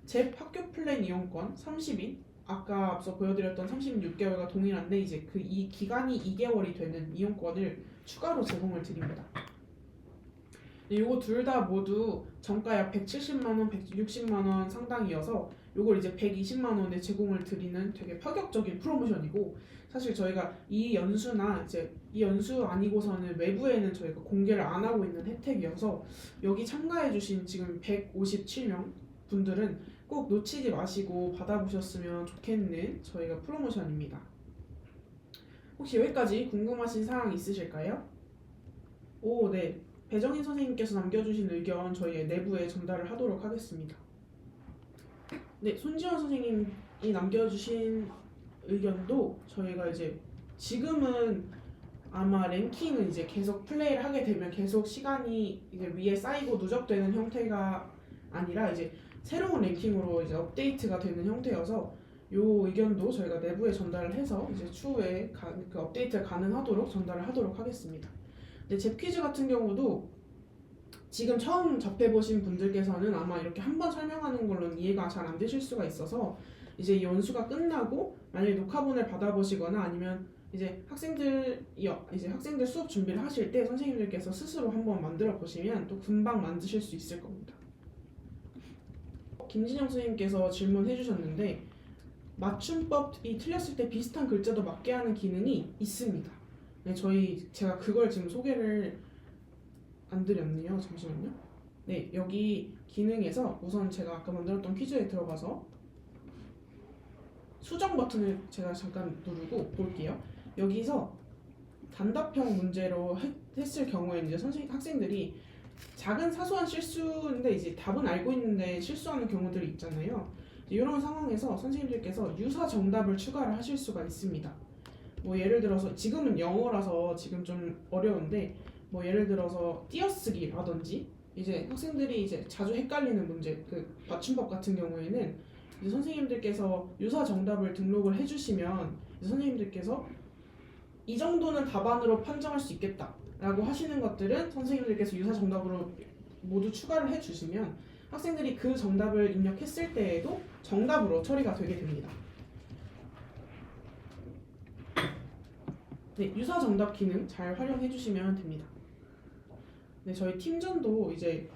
제 학교 플랜 이용권 30인 아까 앞서 보여드렸던 36개월과 동일한데 이제 이 기간이 2개월이 되는 이용권을 추가로 제공을 드립니다. 요거 둘 다 모두 정가 약 170만원, 160만원 상당이어서 요걸 이제 120만원에 제공을 드리는 되게 파격적인 프로모션이고, 사실 저희가 이 연수나 이제 이 연수 아니고서는 외부에는 저희가 공개를 안 하고 있는 혜택이어서 여기 참가해주신 지금 157명 분들은 꼭 놓치지 마시고 받아보셨으면 좋겠는 저희가 프로모션입니다. 혹시 여기까지 궁금하신 사항 있으실까요? 네. 배정인 선생님께서 남겨주신 의견 저희 내부에 전달을 하도록 하겠습니다. 네, 손지원 선생님이 남겨주신 의견도 저희가 이제 지금은 아마 랭킹은 이제 계속 플레이를 하게 되면 계속 시간이 이제 위에 쌓이고 누적되는 형태가 아니라 이제 새로운 랭킹으로 이제 업데이트가 되는 형태여서 요 의견도 저희가 내부에 전달을 해서 이제 추후에 그 업데이트가 가능하도록 전달을 하도록 하겠습니다. 근데 제 퀴즈 같은 경우도 지금 처음 접해보신 분들께서는 아마 이렇게 한번 설명하는 걸로는 이해가 잘 안 되실 수가 있어서 이제 이 연수가 끝나고 만약에 녹화본을 받아보시거나 아니면 이제 학생들 수업 준비를 하실 때 선생님들께서 스스로 한번 만들어 보시면 또 금방 만드실 수 있을 겁니다. 김진영 선생님께서 질문해 주셨는데 맞춤법이 틀렸을 때 비슷한 글자도 맞게 하는 기능이 있습니다. 네, 제가 그걸 지금 소개를 안 드렸네요. 잠시만요. 네, 여기 기능에서 우선 제가 아까 만들었던 퀴즈에 들어가서 수정 버튼을 제가 잠깐 누르고 볼게요. 여기서 단답형 문제로 했을 경우에 이제 학생들이 작은 사소한 실수인데 이제 답은 알고 있는데 실수하는 경우들이 있잖아요. 이런 상황에서 선생님들께서 유사 정답을 추가를 하실 수가 있습니다. 뭐 예를 들어서 지금은 영어라서 지금 좀 어려운데 뭐 예를 들어서 띄어쓰기라든지 이제 학생들이 이제 자주 헷갈리는 문제 그 맞춤법 같은 경우에는 이제 선생님들께서 유사 정답을 등록을 해주시면 이제 선생님들께서 이 정도는 답안으로 판정할 수 있겠다라고 하시는 것들은 선생님들께서 유사 정답으로 모두 추가를 해주시면 학생들이 그 정답을 입력했을 때에도 정답으로 처리가 되게 됩니다. 네, 유사 정답 기능 잘 활용해 주시면 됩니다. 네, 저희 팀전도 이제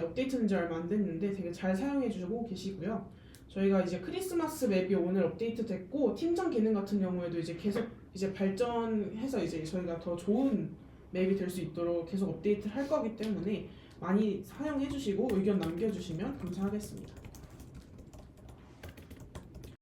업데이트된 지 얼마 안 됐는데 되게 잘 사용해 주고 계시고요. 저희가 이제 크리스마스 맵이 오늘 업데이트 됐고 팀전 기능 같은 경우에도 이제 계속 이제 발전해서 이제 저희가 더 좋은 맵이 될 수 있도록 계속 업데이트를 할 거기 때문에 많이 사용해 주시고 의견 남겨 주시면 감사하겠습니다.